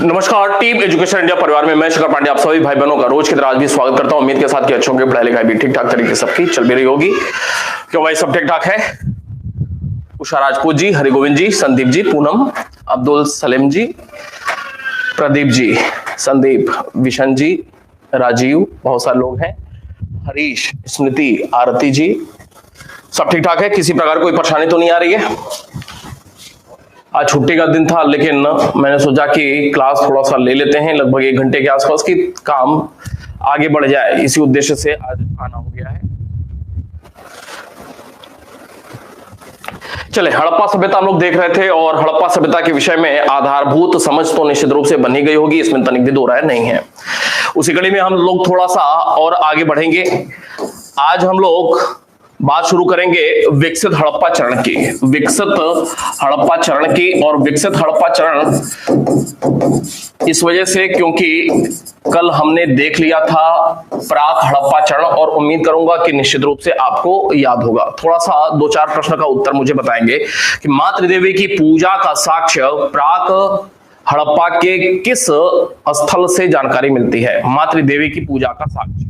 नमस्कार, team education India परिवार में मैं शेखर पांडे आप सभी भाई बहनों का रोज की तरह आज भी स्वागत करता हूं। उम्मीद के साथ कि अच्छों की पढ़ाई लिखाई भी ठीक ठाक तरीके से सबकी चल भी रही होगी। क्यों भाई, सब ठीक ठाक है। उषा राजपूत जी, हरिगोविंद जी, संदीप जी, पूनम, अब्दुल सलीम जी, प्रदीप जी, संदीप, विशन जी, राजीव, बहुत सारे लोग हैं, हरीश, स्मृति, आरती जी, सब ठीक ठाक है। किसी प्रकार कोई परेशानी तो नहीं आ रही है। आज छुट्टी का दिन था, लेकिन मैंने सोचा कि क्लास थोड़ा सा ले लेते हैं, लगभग 1 घंटे के आसपास, की काम आगे बढ़ जाए, इसी उद्देश्य से आज आना हो गया है। चले, हड़प्पा सभ्यता हम लोग देख रहे थे और हड़प्पा सभ्यता के विषय में आधारभूत समझ तो निश्चित रूप से बनी गई होगी, इसमें तनिक भी दो राय नहीं है। उसी कड़ी में हम लोग थोड़ा सा और आगे बढ़ेंगे। आज हम लोग बात शुरू करेंगे विकसित हड़प्पा चरण की। विकसित हड़प्पा चरण की, और विकसित हड़प्पा चरण इस वजह से क्योंकि कल हमने देख लिया था प्राक हड़प्पा चरण, और उम्मीद करूंगा कि निश्चित रूप से आपको याद होगा। थोड़ा सा 2-4 प्रश्न का उत्तर मुझे बताएंगे कि मातृदेवी की पूजा का साक्ष्य प्राक हड़प्पा के किस स्थल से जानकारी मिलती है। मातृदेवी की पूजा का साक्ष्य,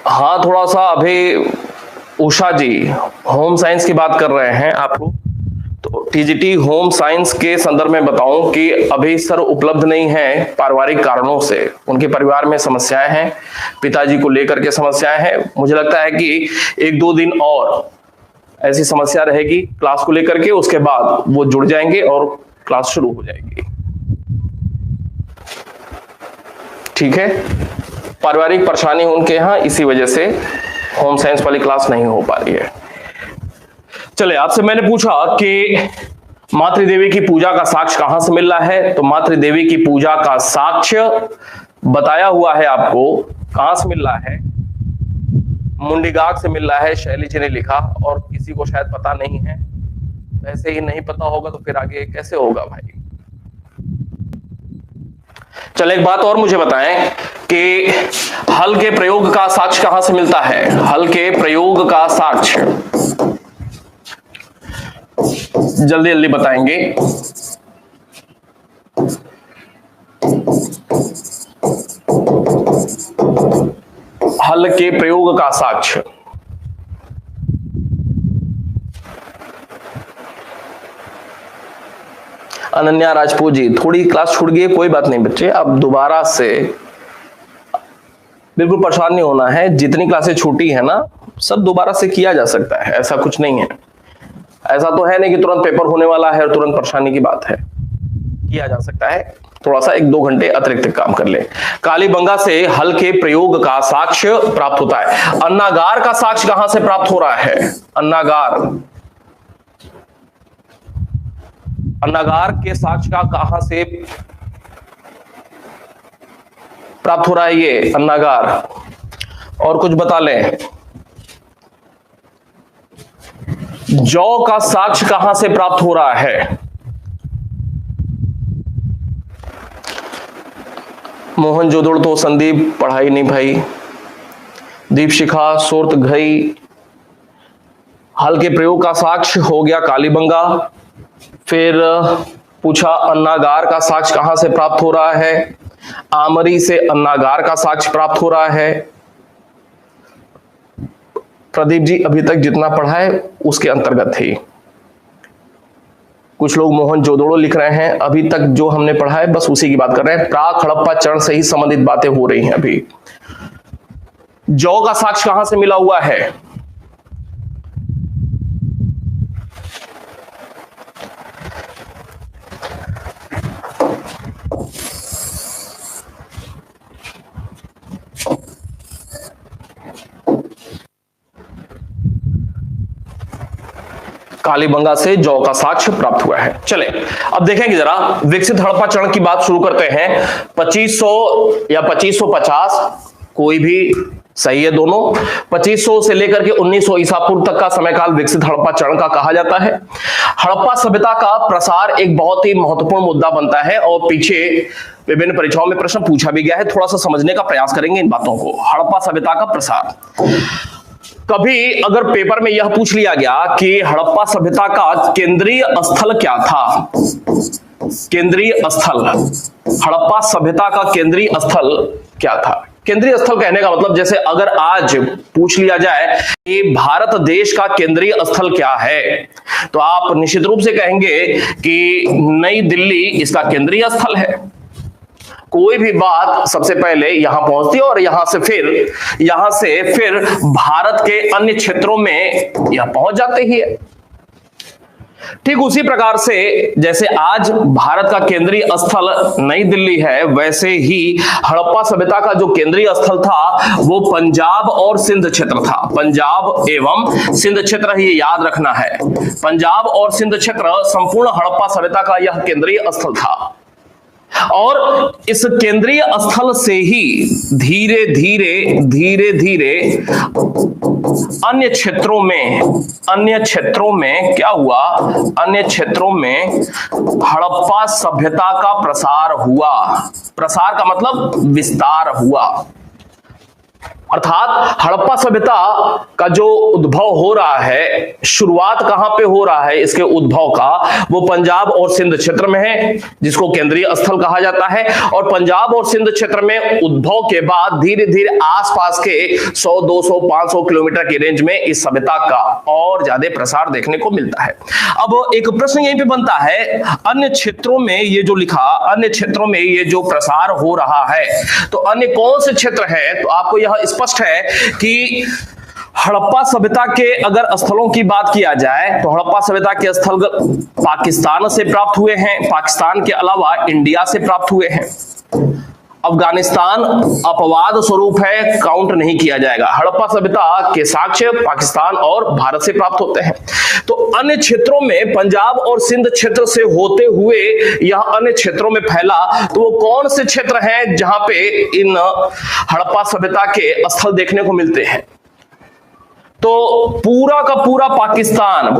हाँ थोड़ा सा अभी उषा जी होम साइंस की बात कर रहे हैं आप लोग, तो टीजीटी होम साइंस के संदर्भ में बताऊं कि अभी सर उपलब्ध नहीं है पारिवारिक कारणों से। उनके परिवार में समस्याएं हैं, पिताजी को लेकर के समस्याएं हैं। मुझे लगता है कि 1-2 दिन और ऐसी समस्या रहेगी क्लास को लेकर के, उसके बाद वो जुड़ जाएंगे और क्लास शुरू हो जाएगी। ठीक है, पारिवारिक परेशानी उनके यहाँ, इसी वजह से होम साइंस वाली क्लास नहीं हो पा रही है। चले, आपसे मैंने पूछा कि मातृदेवी की पूजा का साक्ष्य कहां से मिल रहा है, तो मातृदेवी की पूजा का साक्ष्य बताया हुआ है आपको कहां से मिल रहा है। मुंडीगाग से मिल रहा है, शैली जी ने लिखा, और किसी को शायद पता नहीं है। वैसे ही नहीं पता होगा तो फिर आगे कैसे होगा भाई। चले, एक बात और मुझे बताएं कि हल के प्रयोग का साक्ष्य कहां से मिलता है। हल के प्रयोग का साक्ष्य जल्दी जल्दी बताएंगे। हल के प्रयोग का साक्ष्य अनन्या राजपूत जी, थोड़ी क्लास छूट गई है, कोई बात नहीं बच्चे, अब दोबारा से बिल्कुल परेशान नहीं होना है। जितनी क्लासें छूटी है ना, सब दोबारा से किया जा सकता है, ऐसा कुछ नहीं है। ऐसा तो है नहीं कि तुरंत पेपर होने वाला है और तुरंत परेशानी की बात है, किया जा सकता है। थोड़ा सा 1-2 घंटे अतिरिक्त काम कर ले। कालीबंगा से हल के प्रयोग का साक्ष्य प्राप्त होता है। अन्नागार का साक्ष्य कहां से प्राप्त हो रहा है। अन्नागार के साक्ष्य का कहां से प्राप्त हो रहा है ये अन्नागार, और कुछ बता लें। जौ का साक्ष्य कहां से प्राप्त हो रहा है। मोहनजोदड़ो तो संदीप पढ़ाई नहीं भाई। दीपशिखा, सोर्तघई, हल के प्रयोग का साक्ष्य हो गया कालीबंगा। फिर पूछा अन्नागार का साक्ष्य कहां से प्राप्त हो रहा है। आमरी से अन्नागार का साक्ष्य प्राप्त हो रहा है। प्रदीप जी अभी तक जितना पढ़ा है उसके अंतर्गत ही। कुछ लोग मोहनजोदड़ो लिख रहे हैं, अभी तक जो हमने पढ़ा है बस उसी की बात कर रहे हैं। प्राक हड़प्पा चरण से ही संबंधित बातें हो रही हैं अभी। जौ का साक्ष्य कहां से मिला हुआ है। कालीबंगा से जौ का साक्ष्य प्राप्त हुआ है। चले, अब देखेंगे जरा विकसित हड़प्पा चरण की बात शुरू करते हैं। 2500 या 2550, कोई भी सही है दोनों। 2500 से लेकर के 1900 ईसा पूर्व तक का समय काल विकसित हड़प्पा चरण का कहा जाता है। हड़प्पा सभ्यता का प्रसार एक बहुत ही महत्वपूर्ण मुद्दा बनता है, और पीछे विभिन्न परीक्षाओं में प्रश्न पूछा भी गया है। थोड़ा सा समझने का प्रयास करेंगे इन बातों को। हड़प्पा सभ्यता का प्रसार, कभी अगर पेपर में यह पूछ लिया गया कि हड़प्पा सभ्यता का केंद्रीय स्थल क्या था, केंद्रीय स्थल, हड़प्पा सभ्यता का केंद्रीय स्थल क्या था। केंद्रीय स्थल कहने का मतलब जैसे अगर आज पूछ लिया जाए कि भारत देश का केंद्रीय स्थल क्या है, तो आप निश्चित रूप से कहेंगे कि नई दिल्ली इसका केंद्रीय स्थल है। कोई भी बात सबसे पहले यहां पहुंचती है और यहां से फिर भारत के अन्य क्षेत्रों में यह पहुंच जाते ही है। ठीक उसी प्रकार से जैसे आज भारत का केंद्रीय स्थल नई दिल्ली है, वैसे ही हड़प्पा सभ्यता का जो केंद्रीय स्थल था वो पंजाब और सिंध क्षेत्र था। पंजाब एवं सिंध क्षेत्र, ये याद रखना है, पंजाब और सिंध क्षेत्र संपूर्ण हड़प्पा सभ्यता का यह केंद्रीय स्थल था। और इस केंद्रीय स्थल से ही धीरे धीरे अन्य क्षेत्रों में क्या हुआ, अन्य क्षेत्रों में हड़प्पा सभ्यता का प्रसार हुआ। प्रसार का मतलब विस्तार हुआ, अर्थात हड़प्पा सभ्यता का जो उद्भव हो रहा है, शुरुआत कहां पे हो रहा है इसके उद्भव का, वो पंजाब और सिंध क्षेत्र में है, जिसको केंद्रीय स्थल कहा जाता है। और पंजाब और सिंध क्षेत्र में उद्भव के बाद धीरे धीरे आसपास के 100, 200, 500 किलोमीटर की रेंज में इस सभ्यता का और ज्यादा प्रसार देखने को मिलता है। अब एक प्रश्न यहीं पे बनता है, अन्य क्षेत्रों में ये जो लिखा, अन्य क्षेत्रों में ये जो प्रसार हो रहा है, तो अन्य कौन से क्षेत्र हैं? तो आपको यह स्पष्ट है कि हड़प्पा सभ्यता के अगर स्थलों की बात किया जाए तो हड़प्पा सभ्यता के स्थल पाकिस्तान से प्राप्त हुए हैं, पाकिस्तान के अलावा इंडिया से प्राप्त हुए हैं। अफगानिस्तान अपवाद स्वरूप है, काउंट नहीं किया जाएगा। हड़प्पा सभ्यता के साक्ष्य पाकिस्तान और भारत से प्राप्त होते हैं। तो अन्य क्षेत्रों में पंजाब और सिंध क्षेत्र से होते हुए यह अन्य क्षेत्रों में फैला, तो वो कौन से क्षेत्र हैं जहां पे इन हड़प्पा सभ्यता के स्थल देखने को मिलते हैं? तो पूरा का पूरा पाकिस्तान,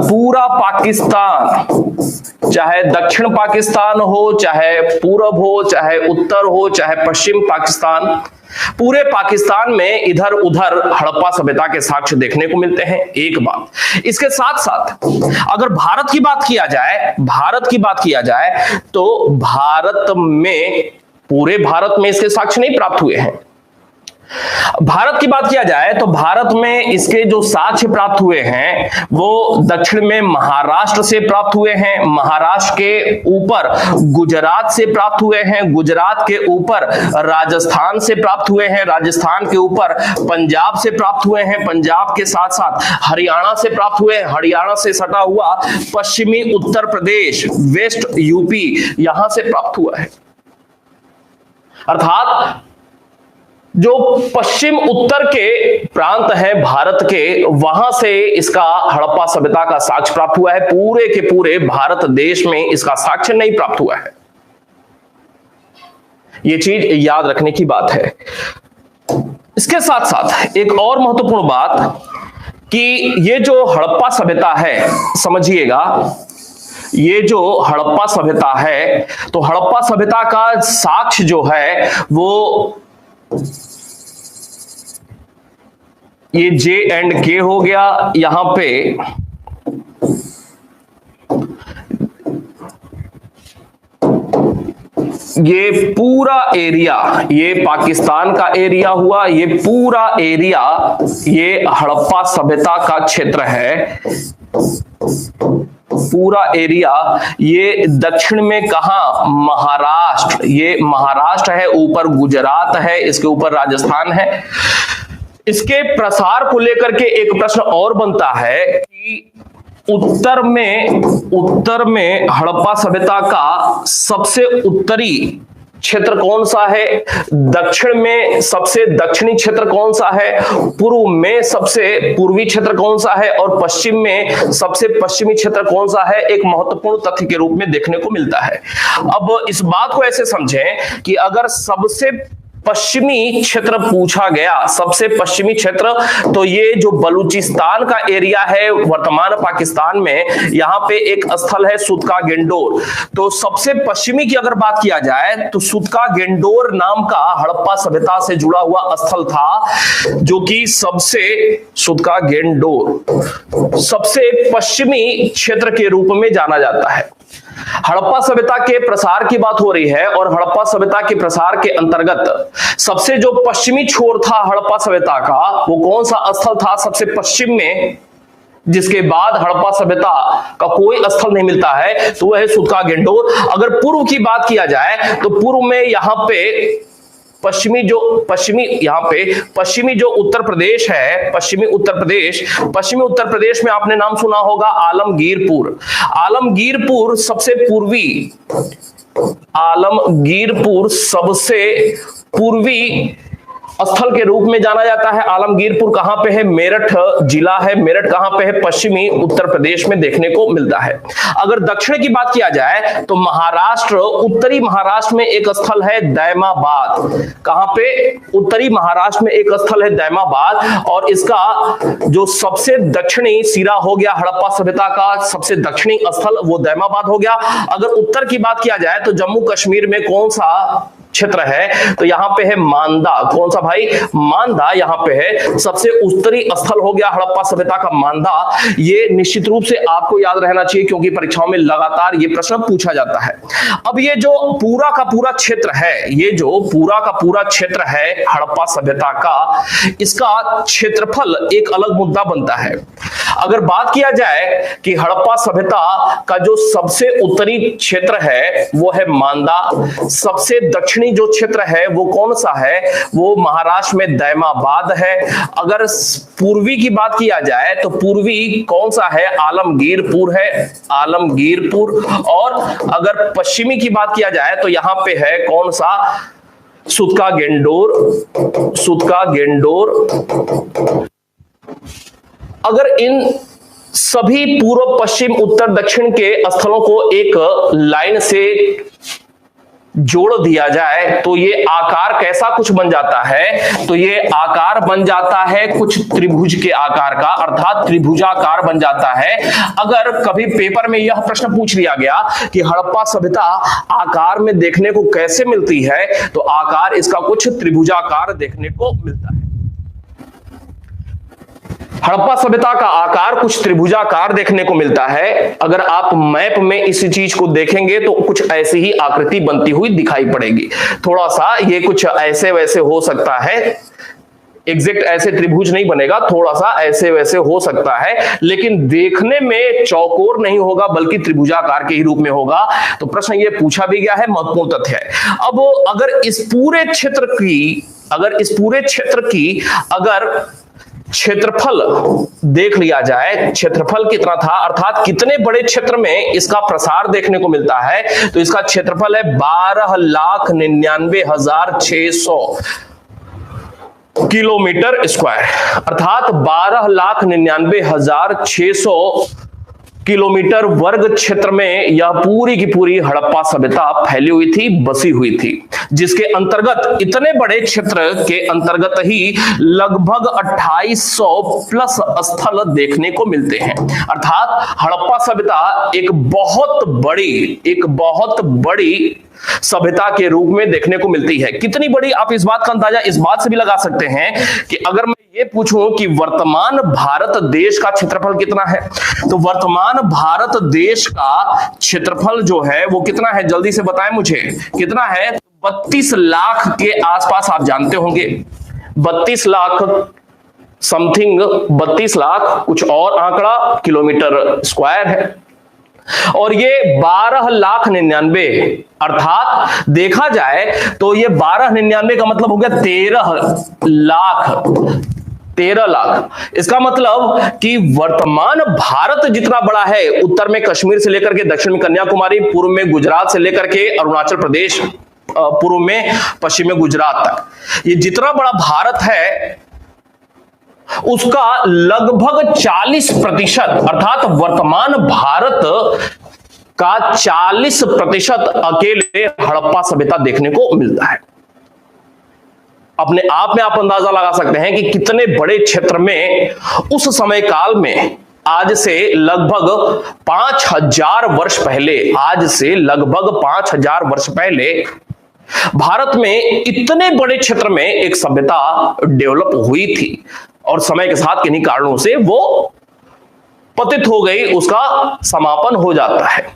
चाहे दक्षिण पाकिस्तान हो, चाहे पूरब हो, चाहे उत्तर हो, चाहे पश्चिम पाकिस्तान, पूरे पाकिस्तान में इधर उधर हड़प्पा सभ्यता के साक्ष्य देखने को मिलते हैं। एक बात, इसके साथ साथ अगर भारत की बात किया जाए तो भारत में, पूरे भारत में इसके साक्ष्य नहीं प्राप्त हुए हैं। भारत की बात किया जाए तो भारत में इसके जो साक्ष्य प्राप्त हुए हैं वो दक्षिण में महाराष्ट्र से प्राप्त हुए हैं, महाराष्ट्र के ऊपर गुजरात से प्राप्त हुए हैं, गुजरात के ऊपर राजस्थान से प्राप्त हुए हैं, राजस्थान के ऊपर पंजाब से प्राप्त हुए हैं, पंजाब के साथ साथ हरियाणा से प्राप्त हुए हैं, हरियाणा से सटा हुआ पश्चिमी उत्तर प्रदेश, वेस्ट यूपी, यहां से प्राप्त हुआ है। अर्थात जो पश्चिम उत्तर के प्रांत है भारत के, वहां से इसका हड़प्पा सभ्यता का साक्ष्य प्राप्त हुआ है। पूरे के पूरे भारत देश में इसका साक्ष्य नहीं प्राप्त हुआ है। यह चीज याद रखने की बात है। इसके साथ साथ एक और महत्वपूर्ण बात कि ये जो हड़प्पा सभ्यता है, समझिएगा, ये जो हड़प्पा सभ्यता है, तो हड़प्पा सभ्यता का साक्ष्य जो है वो ये J&K हो गया, यहां पे ये पूरा एरिया, ये पाकिस्तान का एरिया हुआ, ये पूरा एरिया ये हड़प्पा सभ्यता का क्षेत्र है। पूरा एरिया ये दक्षिण में कहां, महाराष्ट्र, ये महाराष्ट्र है, ऊपर गुजरात है, इसके ऊपर राजस्थान है। इसके प्रसार को लेकर के एक प्रश्न और बनता है कि उत्तर में हड़प्पा सभ्यता का सबसे उत्तरी क्षेत्र कौन सा है, दक्षिण में सबसे दक्षिणी क्षेत्र कौन सा है, पूर्व में सबसे पूर्वी क्षेत्र कौन सा है और पश्चिम में सबसे पश्चिमी क्षेत्र कौन सा है, एक महत्वपूर्ण तथ्य के रूप में देखने को मिलता है। अब इस बात को ऐसे समझें कि अगर सबसे पश्चिमी क्षेत्र पूछा गया, सबसे पश्चिमी क्षेत्र, तो ये जो बलूचिस्तान का एरिया है वर्तमान पाकिस्तान में, यहां पे एक स्थल है सुदका गेंडोर। तो सबसे पश्चिमी की अगर बात किया जाए तो सुदका गेंडोर नाम का हड़प्पा सभ्यता से जुड़ा हुआ स्थल था, जो कि सुदका गेंडोर सबसे पश्चिमी क्षेत्र के रूप में जाना जाता है। हड़प्पा सभ्यता के प्रसार की बात हो रही है और हड़प्पा सभ्यता के प्रसार के अंतर्गत सबसे जो पश्चिमी छोर था हड़प्पा सभ्यता का, वो कौन सा स्थल था सबसे पश्चिम में, जिसके बाद हड़प्पा सभ्यता का कोई स्थल नहीं मिलता है, तो वह है सुदका गेंडोर। अगर पूर्व की बात किया जाए तो पूर्व में यहां पे पश्चिमी जो उत्तर प्रदेश है, पश्चिमी उत्तर प्रदेश में आपने नाम सुना होगा आलमगीरपुर सबसे पूर्वी स्थल के रूप में जाना जाता है। आलमगीरपुर कहां पे है? मेरठ जिला है। मेरठ कहां पे है? पश्चिमी उत्तर प्रदेश में देखने को मिलता है। अगर दक्षिण की बात किया जाए तो उत्तरी महाराष्ट्र में एक स्थल है दैमाबाद। कहां पे? उत्तरी महाराष्ट्र में एक स्थल है दैमाबाद, और इसका जो सबसे दक्षिणी सिरा हो गया हड़प्पा सभ्यता का सबसे दक्षिणी स्थल वो दैमाबाद हो गया। अगर उत्तर की बात किया जाए तो जम्मू कश्मीर में कौन सा क्षेत्र है? तो यहां पे है मांदा। कौन सा भाई? मांदा यहां पे है, सबसे उत्तरी स्थल हो गया हड़प्पा सभ्यता का मांदा। ये निश्चित रूप से आपको याद रहना चाहिए क्योंकि परीक्षाओं में लगातार ये प्रश्न पूछा जाता है। अब ये जो पूरा का पूरा क्षेत्र है, हड़प्पा सभ्यता का, इसका क्षेत्रफल एक अलग मुद्दा बनता है। अगर बात किया जाए कि हड़प्पा सभ्यता का जो सबसे उत्तरी क्षेत्र है वो है मांदा, सबसे दक्षिणी जो क्षेत्र है वो कौन सा है? वो महाराष्ट्र में दैमाबाद है। अगर पूर्वी की बात किया जाए तो पूर्वी कौन सा है? आलमगीरपुर है, आलमगीरपुर। और अगर पश्चिमी की बात किया जाए तो यहां पे है कौन सा? सुदका गेंडोर। अगर इन सभी पूर्व पश्चिम उत्तर दक्षिण के स्थलों को एक लाइन से जोड़ दिया जाए तो ये आकार कैसा कुछ बन जाता है? तो ये आकार बन जाता है कुछ त्रिभुज के आकार का, अर्थात त्रिभुजाकार बन जाता है। अगर कभी पेपर में यह प्रश्न पूछ लिया गया कि हड़प्पा सभ्यता आकार में देखने को कैसे मिलती है, तो आकार इसका कुछ त्रिभुजाकार देखने को मिलता है। हड़प्पा सभ्यता का आकार कुछ त्रिभुजाकार देखने को मिलता है। अगर आप मैप में इस चीज को देखेंगे तो कुछ ऐसी ही आकृति बनती हुई दिखाई पड़ेगी। थोड़ा सा ये कुछ ऐसे वैसे हो सकता है, एग्जैक्ट ऐसे त्रिभुज नहीं बनेगा, थोड़ा सा ऐसे वैसे हो सकता है, लेकिन देखने में चौकोर नहीं होगा बल्कि त्रिभुजाकार के ही रूप में होगा। तो प्रश्न ये पूछा भी गया है, महत्वपूर्ण तथ्य है। अब अगर इस पूरे क्षेत्र की अगर क्षेत्रफल देख लिया जाए, क्षेत्रफल कितना था, अर्थात कितने बड़े क्षेत्र में इसका प्रसार देखने को मिलता है, तो इसका क्षेत्रफल है 12,99,600 किलोमीटर स्क्वायर, अर्थात 12,99,600 किलोमीटर वर्ग क्षेत्र में यह पूरी की पूरी हड़प्पा सभ्यता फैली हुई थी, बसी हुई थी, जिसके अंतर्गत इतने बड़े क्षेत्र के अंतर्गत ही लगभग 2800 प्लस स्थल देखने को मिलते हैं। अर्थात हड़प्पा सभ्यता एक बहुत बड़ी सभ्यता के रूप में देखने को मिलती है। कितनी बड़ी, आप इस बात का अंदाजा इस बात से भी लगा सकते हैं कि अगर मैं ये पूछूं कि वर्तमान भारत देश का क्षेत्रफल कितना है, तो वर्तमान भारत देश का क्षेत्रफल जो है वो कितना है? जल्दी से बताएं मुझे, कितना है? 32 लाख के आसपास आप जानते होंगे, 32 लाख समथिंग, 32 लाख कुछ और आंकड़ा किलोमीटर स्क्वायर है। और ये 12,99,000, अर्थात देखा जाए तो ये 12,99 का मतलब हो गया 13 लाख। इसका मतलब कि वर्तमान भारत जितना बड़ा है, उत्तर में कश्मीर से लेकर के दक्षिण में कन्याकुमारी, पूर्व में गुजरात से लेकर के अरुणाचल प्रदेश, पूर्व में पश्चिम में गुजरात तक, ये जितना बड़ा भारत है उसका लगभग 40%, अर्थात वर्तमान भारत का 40% अकेले हड़प्पा सभ्यता देखने को मिलता है। अपने आप में आप अंदाजा लगा सकते हैं कि कितने बड़े क्षेत्र में उस समय काल में, आज से लगभग 5000 वर्ष पहले, आज से लगभग 5000 वर्ष पहले भारत में इतने बड़े क्षेत्र में एक सभ्यता डेवलप हुई थी और समय के साथ किन्हीं कारणों से वो पतित हो गई, उसका समापन हो जाता है।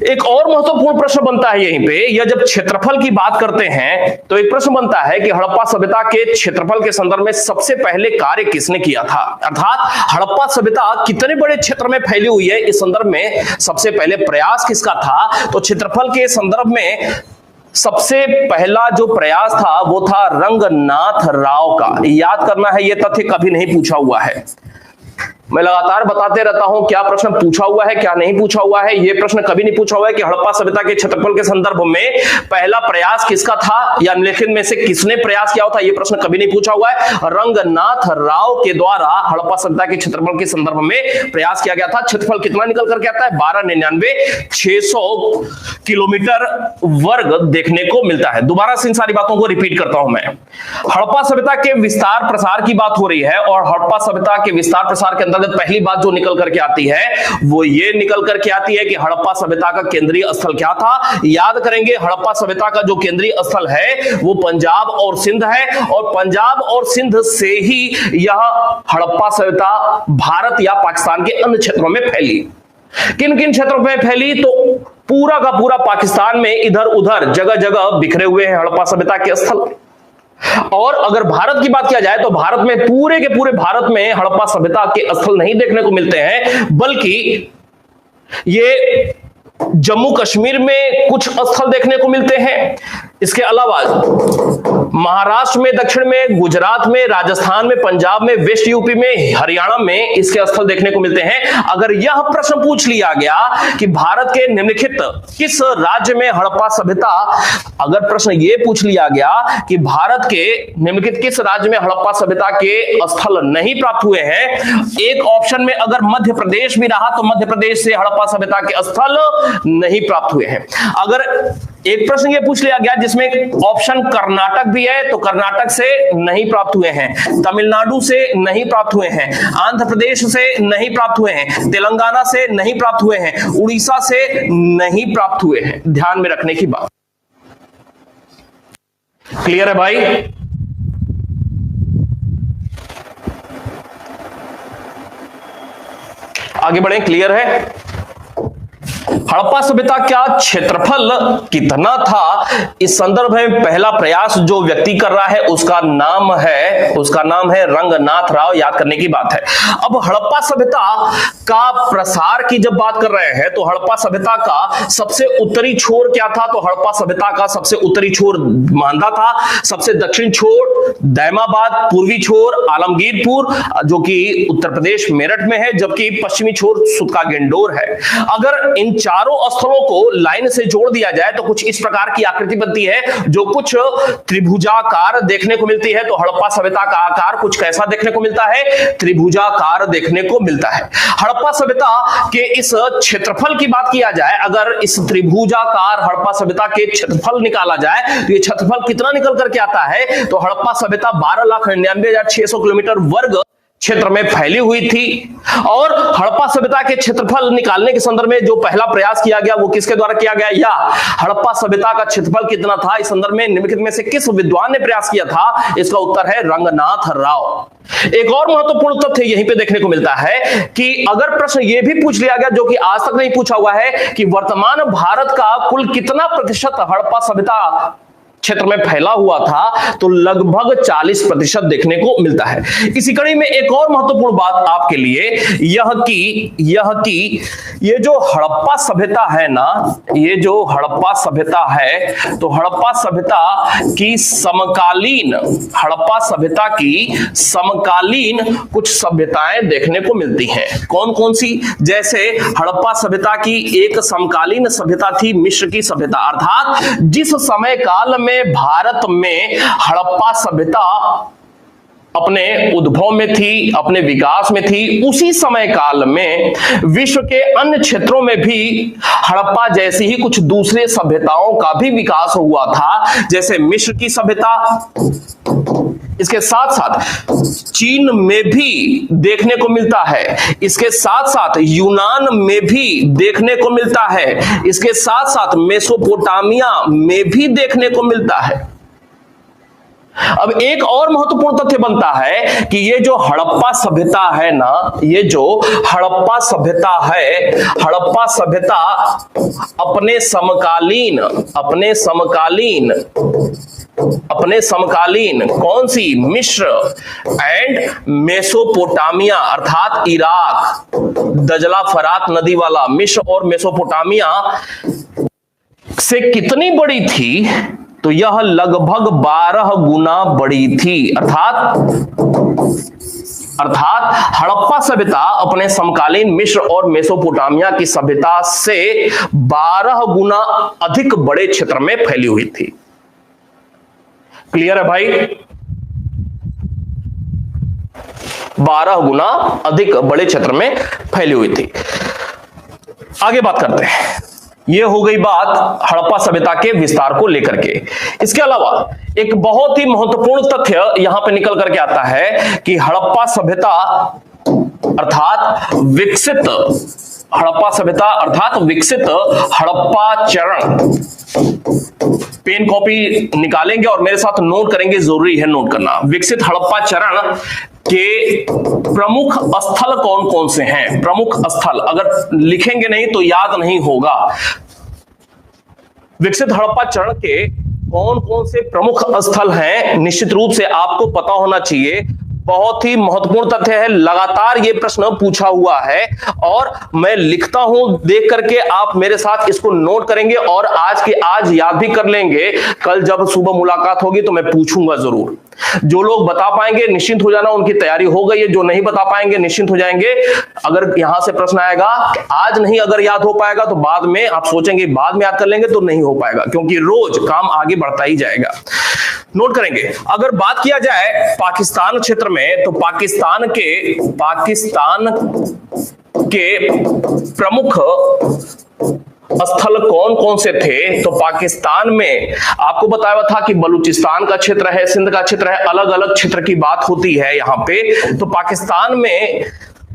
एक और महत्वपूर्ण प्रश्न बनता है यहीं पे, यह जब क्षेत्रफल की बात करते हैं तो एक प्रश्न बनता है कि हड़प्पा सभ्यता के क्षेत्रफल के संदर्भ में सबसे पहले कार्य किसने किया था, अर्थात हड़प्पा सभ्यता कितने बड़े क्षेत्र में फैली हुई है, इस संदर्भ में सबसे पहले प्रयास किसका था। तो क्षेत्रफल के संदर्भ में सबसे पहला जो प्रयास था वो था रंगनाथ राव का। याद करना है, यह तथ्य कभी नहीं पूछा हुआ है, मैं लगातार बताते रहता हूं क्या प्रश्न पूछा हुआ है क्या नहीं पूछा हुआ है। यह प्रश्न कभी नहीं पूछा हुआ है कि हड़प्पा सभ्यता के क्षेत्रफल के संदर्भ में पहला प्रयास किसका था या निम्नलिखित में से किसने प्रयास किया था, यह प्रश्न कभी नहीं पूछा हुआ है। रंगनाथ राव के द्वारा हड़प्पा सभ्यता के क्षेत्रफल के संदर्भ में प्रयास किया गया था। क्षेत्रफल कितना निकल करके आता है, 1299 600 किलोमीटर वर्ग देखने को मिलता है। दोबारा से इन सारी बातों को रिपीट करता हूं मैं। हड़प्पा सभ्यता के विस्तार प्रसार की बात हो रही है और हड़प्पा सभ्यता के विस्तार प्रसार के पहली बात जो निकल करके आती है वो ये निकल करके आती है कि हड़प्पा सभ्यता का केंद्रीय स्थल क्या था। याद करेंगे, हड़प्पा सभ्यता का जो केंद्रीय स्थल है वो पंजाब और सिंध है और पंजाब और सिंध से ही यह हड़प्पा सभ्यता भारत या पाकिस्तान के अन्य क्षेत्रों में फैली। किन किन क्षेत्रों में फैली, तो पूरा का पूरा पाकिस्तान में इधर उधर जगह जगह बिखरे हुए हैं हड़प्पा सभ्यता के स्थल। और अगर भारत की बात किया जाए तो भारत में पूरे के पूरे भारत में हड़प्पा सभ्यता के स्थल नहीं देखने को मिलते हैं, बल्कि ये जम्मू कश्मीर में कुछ स्थल देखने को मिलते हैं। इसके अलावा महाराष्ट्र में, दक्षिण में, गुजरात में, राजस्थान में, पंजाब में, वेस्ट यूपी में, हरियाणा में इसके स्थल देखने को मिलते हैं। अगर यह प्रश्न पूछ लिया गया कि भारत के निम्नलिखित किस राज्य में हड़प्पा सभ्यता, अगर प्रश्न यह पूछ लिया गया कि भारत के निम्नलिखित किस राज्य में हड़प्पा सभ्यता के स्थल नहीं प्राप्त हुए हैं, एक ऑप्शन में अगर मध्य प्रदेश भी रहा तो मध्य प्रदेश से हड़प्पा सभ्यता के स्थल नहीं प्राप्त हुए हैं। अगर एक प्रश्न यह पूछ लिया गया जिसमें ऑप्शन कर्नाटक भी है तो कर्नाटक से नहीं प्राप्त हुए हैं, तमिलनाडु से नहीं प्राप्त हुए हैं, आंध्र प्रदेश से नहीं प्राप्त हुए हैं, तेलंगाना से नहीं प्राप्त हुए हैं, उड़ीसा से नहीं प्राप्त हुए हैं। ध्यान में रखने की बात। क्लियर है भाई? आगे बढ़े, क्लियर है? हड़प्पा सभ्यता का क्षेत्रफल कितना था, इस संदर्भ में पहला प्रयास जो व्यक्ति कर रहा है उसका नाम है रंगनाथ राव। याद करने की बात है। अब हड़प्पा सभ्यता का प्रसार की जब बात कर रहे हैं तो हड़प्पा सभ्यता का सबसे उत्तरी छोर क्या था, तो हड़प्पा सभ्यता का सबसे उत्तरी छोर मांदा था, सबसे दक्षिण छोर दैमाबाद, पूर्वी छोर आलमगीरपुर जो कि उत्तर प्रदेश मेरठ में है, जबकि पश्चिमी छोर सुतका गेंडोर है। अगर इन चारों स्थलों को लाइन से जोड़ दिया जाए तो कुछ इस प्रकार की आकृति बनती है जो कुछ त्रिभुजाकार देखने को मिलती है। तो हड़प्पा सभ्यता का आकार कुछ कैसा देखने को मिलता है, त्रिभुजाकार देखने को मिलता है। हड़प्पा सभ्यता के इस क्षेत्रफल की बात किया जाए, अगर इस त्रिभुजाकार हड़प्पा सभ्यता के क्षेत्रफल निकाला जाए तो ये क्षेत्रफल कितना निकल करके आता है, तो हड़प्पा सभ्यता 12,99,600 किलोमीटर वर्ग क्षेत्र में फैली हुई थी। और हड़प्पा सभ्यता के क्षेत्रफल निकालने के संदर्भ में जो पहला प्रयास किया गया वो किसके द्वारा किया गया, या हड़प्पा सभ्यता का क्षेत्रफल कितना था इस संदर्भ में निम्नलिखित में से किस विद्वान ने प्रयास किया था, इसका उत्तर है रंगनाथ राव। एक और महत्वपूर्ण तथ्य यहीं पे देखने को मिलता है कि अगर प्रश्न यह भी पूछ लिया गया जो कि आज तक नहीं पूछा हुआ है कि वर्तमान भारत का कुल कितना प्रतिशत हड़प्पा सभ्यता क्षेत्र में फैला हुआ था, तो लगभग 40% देखने को मिलता है। इसी कड़ी में एक और महत्वपूर्ण बात आपके लिए यह कि ये जो हड़प्पा सभ्यता है ना, ये जो हड़प्पा सभ्यता है तो हड़प्पा सभ्यता की समकालीन कुछ सभ्यताएं देखने को मिलती हैं। कौन कौन सी? जैसे हड़प्पा सभ्यता की एक समकालीन सभ्यता थी मिस्र की सभ्यता, अर्थात जिस समय काल में भारत में हड़प्पा सभ्यता अपने उद्भव में थी, अपने विकास में थी, उसी समय काल में विश्व के अन्य क्षेत्रों में भी हड़प्पा जैसी ही कुछ दूसरे सभ्यताओं का भी विकास हुआ था, जैसे मिस्र की सभ्यता। इसके साथ साथ चीन में भी देखने को मिलता है, इसके साथ साथ यूनान में भी देखने को मिलता है, इसके साथ साथ मेसोपोटामिया में भी देखने को मिलता है। अब एक और महत्वपूर्ण तथ्य बनता है कि ये जो हड़प्पा सभ्यता है ना, ये जो हड़प्पा सभ्यता है, हड़प्पा सभ्यता अपने समकालीन कौन सी, मिस्र एंड मेसोपोटामिया अर्थात इराक, दजला फरात नदी वाला मिस्र और मेसोपोटामिया से कितनी बड़ी थी, तो यह लगभग 12 गुना बड़ी थी। अर्थात हड़प्पा सभ्यता अपने समकालीन मिस्र और मेसोपोटामिया की सभ्यता से 12 गुना अधिक बड़े क्षेत्र में फैली हुई थी। क्लियर है भाई? 12 गुना अधिक बड़े क्षेत्र में फैली हुई थी। आगे बात करते हैं। यह हो गई बात हड़प्पा सभ्यता के विस्तार को लेकर के। इसके अलावा एक बहुत ही महत्वपूर्ण तथ्य यहां पे निकल करके आता है कि हड़प्पा सभ्यता अर्थात विकसित हड़प्पा चरण। पेन कॉपी निकालेंगे और मेरे साथ नोट करेंगे, जरूरी है नोट करना। विकसित हड़प्पा चरण के प्रमुख स्थल कौन कौन से हैं? प्रमुख स्थल अगर लिखेंगे नहीं तो याद नहीं होगा। विकसित हड़प्पा चरण के कौन कौन से प्रमुख स्थल हैं, निश्चित रूप से आपको पता होना चाहिए। बहुत ही महत्वपूर्ण तथ्य है, लगातार ये प्रश्न पूछा हुआ है और मैं लिखता हूं, देख करके आप मेरे साथ इसको नोट करेंगे और आज के आज याद भी कर लेंगे। कल जब सुबह मुलाकात होगी तो मैं पूछूंगा जरूर। जो लोग बता पाएंगे निश्चिंत हो जाना, उनकी तैयारी हो गई है। जो नहीं बता पाएंगे निश्चिंत हो जाएंगे। अगर यहां से प्रश्न आएगा, आज नहीं अगर याद हो पाएगा तो बाद में आप सोचेंगे बाद में याद कर लेंगे, तो नहीं हो पाएगा, क्योंकि रोज काम आगे बढ़ता ही जाएगा। नोट करेंगे। अगर बात किया जाए पाकिस्तान क्षेत्र में, तो पाकिस्तान के प्रमुख स्थल कौन कौन से थे? तो पाकिस्तान में आपको बताया था कि बलूचिस्तान का क्षेत्र है, सिंध का क्षेत्र है, अलग अलग क्षेत्र की बात होती है यहां पे। तो पाकिस्तान में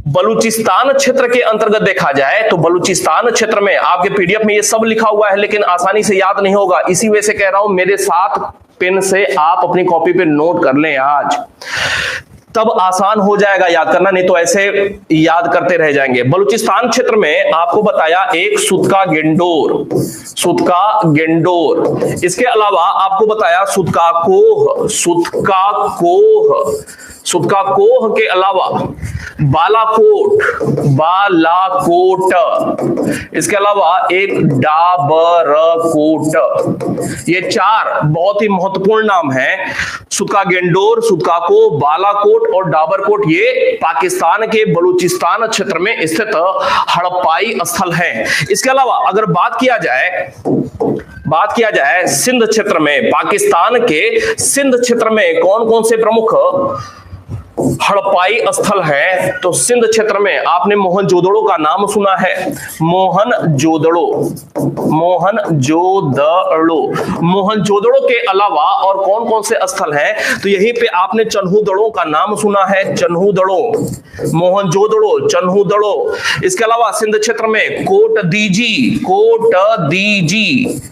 बलूचिस्तान क्षेत्र के अंतर्गत देखा जाए तो बलूचिस्तान क्षेत्र में आपके पीडीएफ में ये सब लिखा हुआ है, लेकिन आसानी से याद नहीं होगा। इसी वजह से कह रहा हूं, मेरे साथ पेन से आप अपनी कॉपी पे नोट कर लें आज, तब आसान हो जाएगा याद करना, नहीं तो ऐसे याद करते रह जाएंगे। बलूचिस्तान क्षेत्र में आपको बताया एक सुतका गेंडोर। इसके अलावा आपको बताया सुतका कोह के अलावा बालाकोट। इसके अलावा एक डाबरकोट। ये 4 बहुत ही महत्वपूर्ण नाम हैं। सुतका गेंडोर, सुतका कोह, बालाकोट और डाबरकोट ये पाकिस्तान के बलूचिस्तान क्षेत्र में स्थित हड़प्पाई स्थल हैं। इसके अलावा अगर बात किया जाए सिंध क्षेत्र में, पाकिस्तान के सिंध क्षेत्र में कौन कौन से प्रमुख हड़प्पाई स्थल है? तो सिंध क्षेत्र में आपने मोहनजोदड़ो का नाम सुना है। मोहनजोदड़ो के अलावा और कौन कौन से स्थल हैं? तो यहीं पे आपने चन्हूदड़ो का नाम सुना है। चन्हूदड़ो। इसके अलावा सिंध क्षेत्र में कोट दीजी,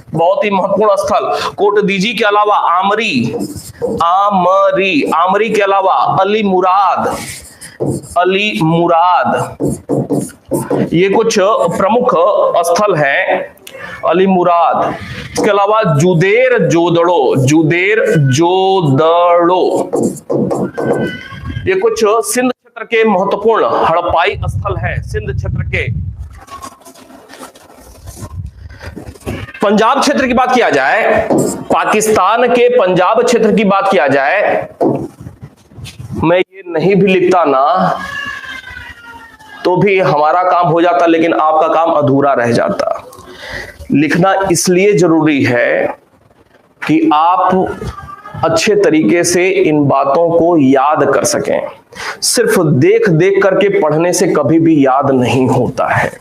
बहुत ही महत्वपूर्ण स्थल। कोट दीजी के अलावा आमरी के अलावा अली मुराद, ये कुछ प्रमुख स्थल हैं। अली मुराद। इसके अलावा जुदेर जोदड़ो, ये कुछ सिंध क्षेत्र के महत्वपूर्ण हड़प्पाई स्थल हैं। सिंध क्षेत्र के पंजाब क्षेत्र की बात किया जाए, पाकिस्तान के पंजाब क्षेत्र की बात किया जाए, मैं ये नहीं भी लिखता ना तो भी हमारा काम हो जाता, लेकिन आपका काम अधूरा रह जाता। लिखना इसलिए जरूरी है कि आप अच्छे तरीके से इन बातों को याद कर सकें। सिर्फ देख देख करके पढ़ने से कभी भी याद नहीं होता है।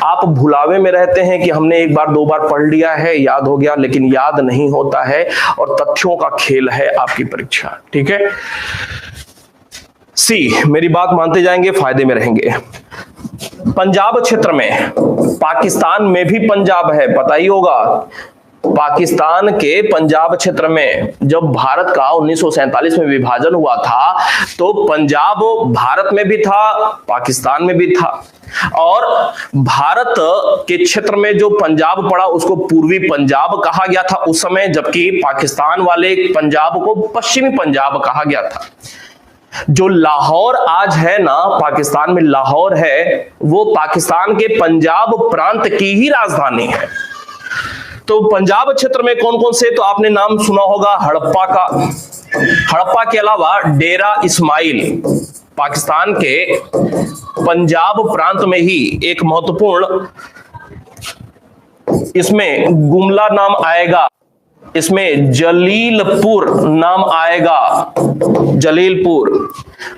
आप भुलावे में रहते हैं कि हमने एक बार दो बार पढ़ लिया है, याद हो गया, लेकिन याद नहीं होता है और तथ्यों का खेल है आपकी परीक्षा। ठीक है। सी, मेरी बात मानते जाएंगे, फायदे में रहेंगे। पंजाब क्षेत्र में, पाकिस्तान में भी पंजाब है, पता ही होगा। पाकिस्तान के पंजाब क्षेत्र में जब भारत का 1947 में विभाजन हुआ था तो पंजाब भारत में भी था, पाकिस्तान में भी था। और भारत के क्षेत्र में जो पंजाब पड़ा उसको पूर्वी पंजाब कहा गया था उस समय, जबकि पाकिस्तान वाले पंजाब को पश्चिमी पंजाब कहा गया था। जो लाहौर आज है ना, पाकिस्तान में लाहौर है, वो पाकिस्तान के पंजाब प्रांत की ही राजधानी है। तो पंजाब क्षेत्र में कौन कौन से, तो आपने नाम सुना होगा हड़प्पा का। हड़प्पा के अलावा डेरा इस्माइल, पाकिस्तान के पंजाब प्रांत में ही एक महत्वपूर्ण, इसमें गुमला नाम आएगा, इसमें जलीलपुर नाम आएगा, जलीलपुर,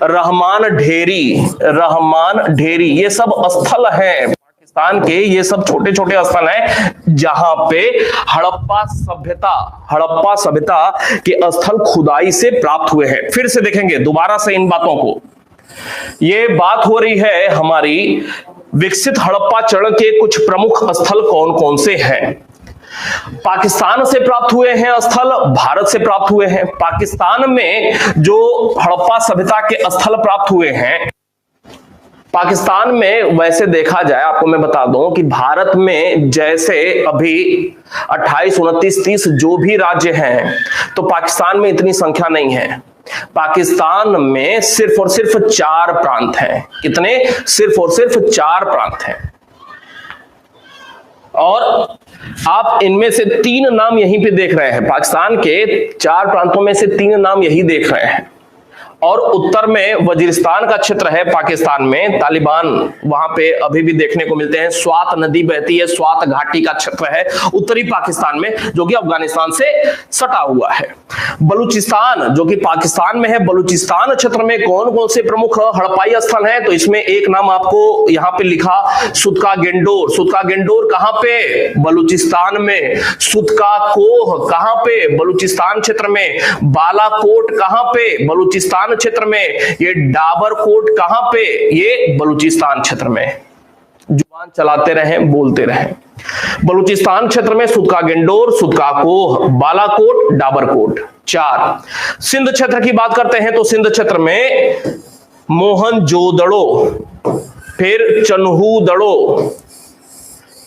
रहमान ढेरी, ये सब स्थल हैं पाकिस्तान के, ये सब छोटे छोटे स्थल हैं जहां पे हड़प्पा सभ्यता के स्थल खुदाई से प्राप्त हुए हैं। फिर से देखेंगे दोबारा से इन बातों को। ये बात हो रही है हमारी विकसित हड़प्पा चरण के कुछ प्रमुख स्थल कौन कौन से हैं। पाकिस्तान से प्राप्त हुए हैं स्थल, भारत से प्राप्त हुए हैं। पाकिस्तान में जो हड़प्पा सभ्यता के स्थल प्राप्त हुए हैं, पाकिस्तान में वैसे देखा जाए, आपको मैं बता दूं कि भारत में जैसे अभी 28, 29, 30 जो भी राज्य हैं, तो पाकिस्तान में इतनी संख्या नहीं है। पाकिस्तान में सिर्फ और सिर्फ 4 प्रांत हैं। कितने? सिर्फ और सिर्फ 4 प्रांत हैं। और आप इनमें से 3 नाम यहीं पे देख रहे हैं। पाकिस्तान के 4 प्रांतों में से 3 नाम यही देख रहे हैं। और उत्तर में वजीरिस्तान का क्षेत्र है पाकिस्तान में, तालिबान वहां पे अभी भी देखने को मिलते हैं। स्वात नदी बहती है, स्वात घाटी का क्षेत्र है उत्तरी पाकिस्तान में, जो कि अफगानिस्तान से सटा हुआ है। बलूचिस्तान जो कि पाकिस्तान में है, बलूचिस्तान क्षेत्र में कौन कौन से प्रमुख हड़प्पाई स्थल हैं, तो इसमें एक नाम आपको यहां पे लिखा, सुतका गेंडोर। सुतका गेंडोर कहां पे? बलूचिस्तान में। सुतका कोह कहां पे? बलूचिस्तान क्षेत्र में। बालाकोट कहां पे? बलूचिस्तान क्षेत्र में। ये डाबरकोट कहां पे? ये बलूचिस्तान क्षेत्र में। जुबान चलाते रहें, बोलते रहें। बलूचिस्तान क्षेत्र में सुतका गेंडोर, सुतका कोह, बालाकोट, डाबरकोट, 4। सिंध क्षेत्र की बात करते हैं तो सिंध क्षेत्र में मोहनजोदड़ो, फिर चन्हूदड़ो,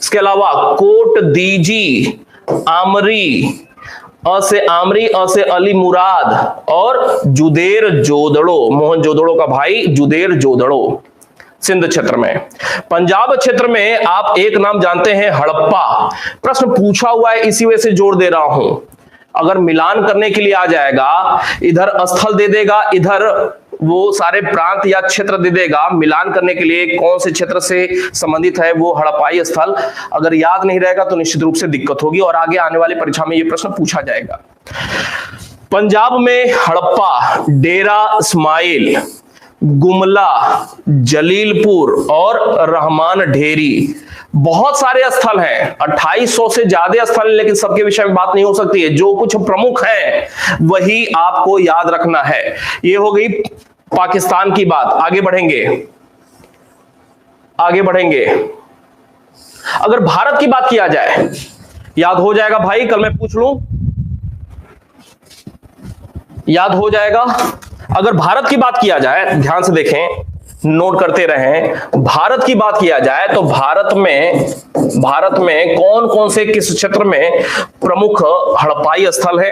इसके अलावा कोट दीजी, आमरी, अ से आमरी, अ से अली मुराद, और जुदेर जोदड़ो, मोहनजोदड़ो का भाई जुदेर जोदड़ो, सिंध क्षेत्र में। पंजाब क्षेत्र में आप एक नाम जानते हैं हड़प्पा। प्रश्न पूछा हुआ है, इसी वजह से जोड़ दे रहा हूं। अगर मिलान करने के लिए आ जाएगा, इधर स्थल दे देगा, इधर वो सारे प्रांत या क्षेत्र दे देगा, मिलान करने के लिए कौन से क्षेत्र से संबंधित है वो हड़प्पाई स्थल, अगर याद नहीं रहेगा तो निश्चित रूप से दिक्कत होगी और आगे आने वाली परीक्षा में ये प्रश्न पूछा जाएगा। पंजाब में हड़प्पा, डेरा इस्माइल, गुमला, जलीलपुर और रहमान ढेरी, बहुत सारे स्थल हैं, 2800 से ज्यादा स्थल हैं, लेकिन सबके विषय में बात नहीं हो सकती है। जो कुछ प्रमुख हैं वही आपको याद रखना है। ये हो गई पाकिस्तान की बात। आगे बढ़ेंगे। अगर भारत की बात किया जाए, याद हो जाएगा भाई, कल मैं पूछ लूं, याद हो जाएगा। अगर भारत की बात किया जाए, ध्यान से देखें, नोट करते रहें। भारत की बात किया जाए तो भारत में कौन कौन से किस क्षेत्र में प्रमुख हड़प्पाई स्थल है,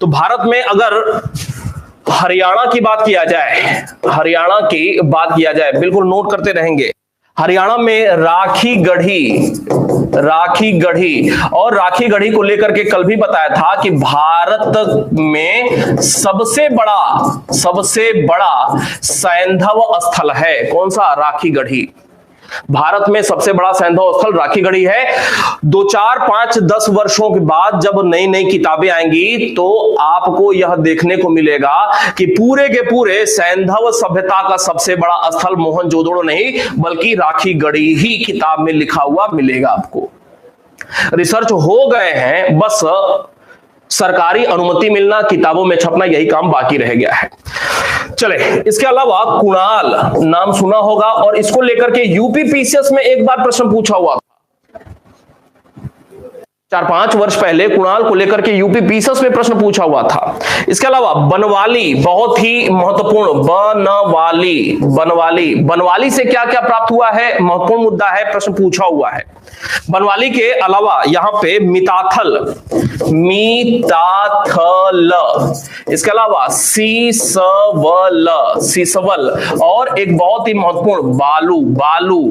तो भारत में अगर हरियाणा की बात किया जाए, बिल्कुल नोट करते रहेंगे। हरियाणा में राखी गढ़ी, और राखी गढ़ी को लेकर के कल भी बताया था कि भारत में सबसे बड़ा सैंधव स्थल है। कौन सा? राखी गढ़ी। भारत में सबसे बड़ा सैंधव स्थल राखीगढ़ी है। 2, 4, 5, 10 वर्षों के बाद जब नई नई किताबें आएंगी तो आपको यह देखने को मिलेगा कि पूरे के पूरे सैंधव सभ्यता का सबसे बड़ा स्थल मोहनजोदड़ो नहीं बल्कि राखीगढ़ी ही किताब में लिखा हुआ मिलेगा आपको। रिसर्च हो गए हैं, बस सरकारी अनुमति मिलना, किताबों में छपना, यही काम बाकी रह गया है। चले, इसके अलावा कुणाल नाम सुना होगा और इसको लेकर के यूपी पीसीएस में एक बार प्रश्न पूछा हुआ था। 4-5 वर्ष पहले कुणाल को लेकर के यूपी पीसीएस में प्रश्न पूछा हुआ था। इसके अलावा बनवाली, बहुत ही महत्वपूर्ण, बनवाली से क्या क्या प्राप्त हुआ है, महत्वपूर्ण मुद्दा है, प्रश्न पूछा हुआ है। बनवाली के अलावा यहां पे मिताथल, इसके अलावा सीसवल और एक बहुत ही महत्वपूर्ण बालू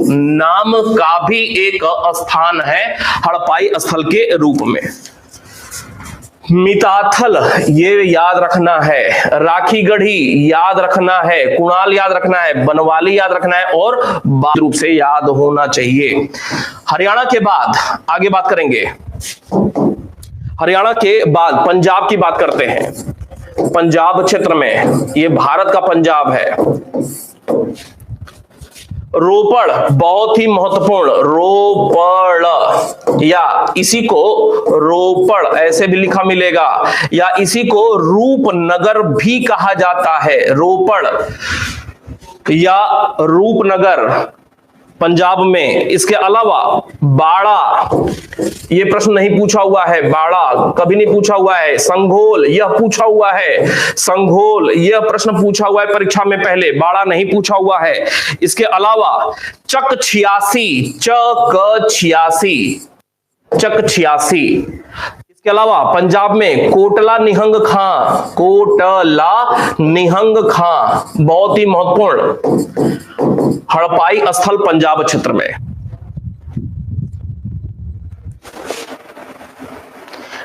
नाम का भी एक स्थान है हड़प्पाई स्थल के रूप में। मिताथल ये याद रखना है, राखीगढ़ी याद रखना है, कुणाल याद रखना है, बनवाली याद रखना है और रूप से याद होना चाहिए। हरियाणा के बाद आगे बात करेंगे। हरियाणा के बाद पंजाब की बात करते हैं। पंजाब क्षेत्र में, ये भारत का पंजाब है। रोपड़ बहुत ही महत्वपूर्ण, रोपड़ या इसी को रोपड़ ऐसे भी लिखा मिलेगा या इसी को रूपनगर भी कहा जाता है। रोपड़ या रूपनगर पंजाब में। इसके अलावा बाड़ा, यह प्रश्न नहीं पूछा हुआ है, बाड़ा कभी नहीं पूछा हुआ है। संघोल यह पूछा हुआ है, संघोल यह प्रश्न पूछा हुआ है परीक्षा में पहले, बाड़ा नहीं पूछा हुआ है। इसके अलावा चक 86, इसके अलावा पंजाब में कोटला निहंग खां बहुत ही महत्वपूर्ण हड़प्पाई स्थल पंजाब क्षेत्र में।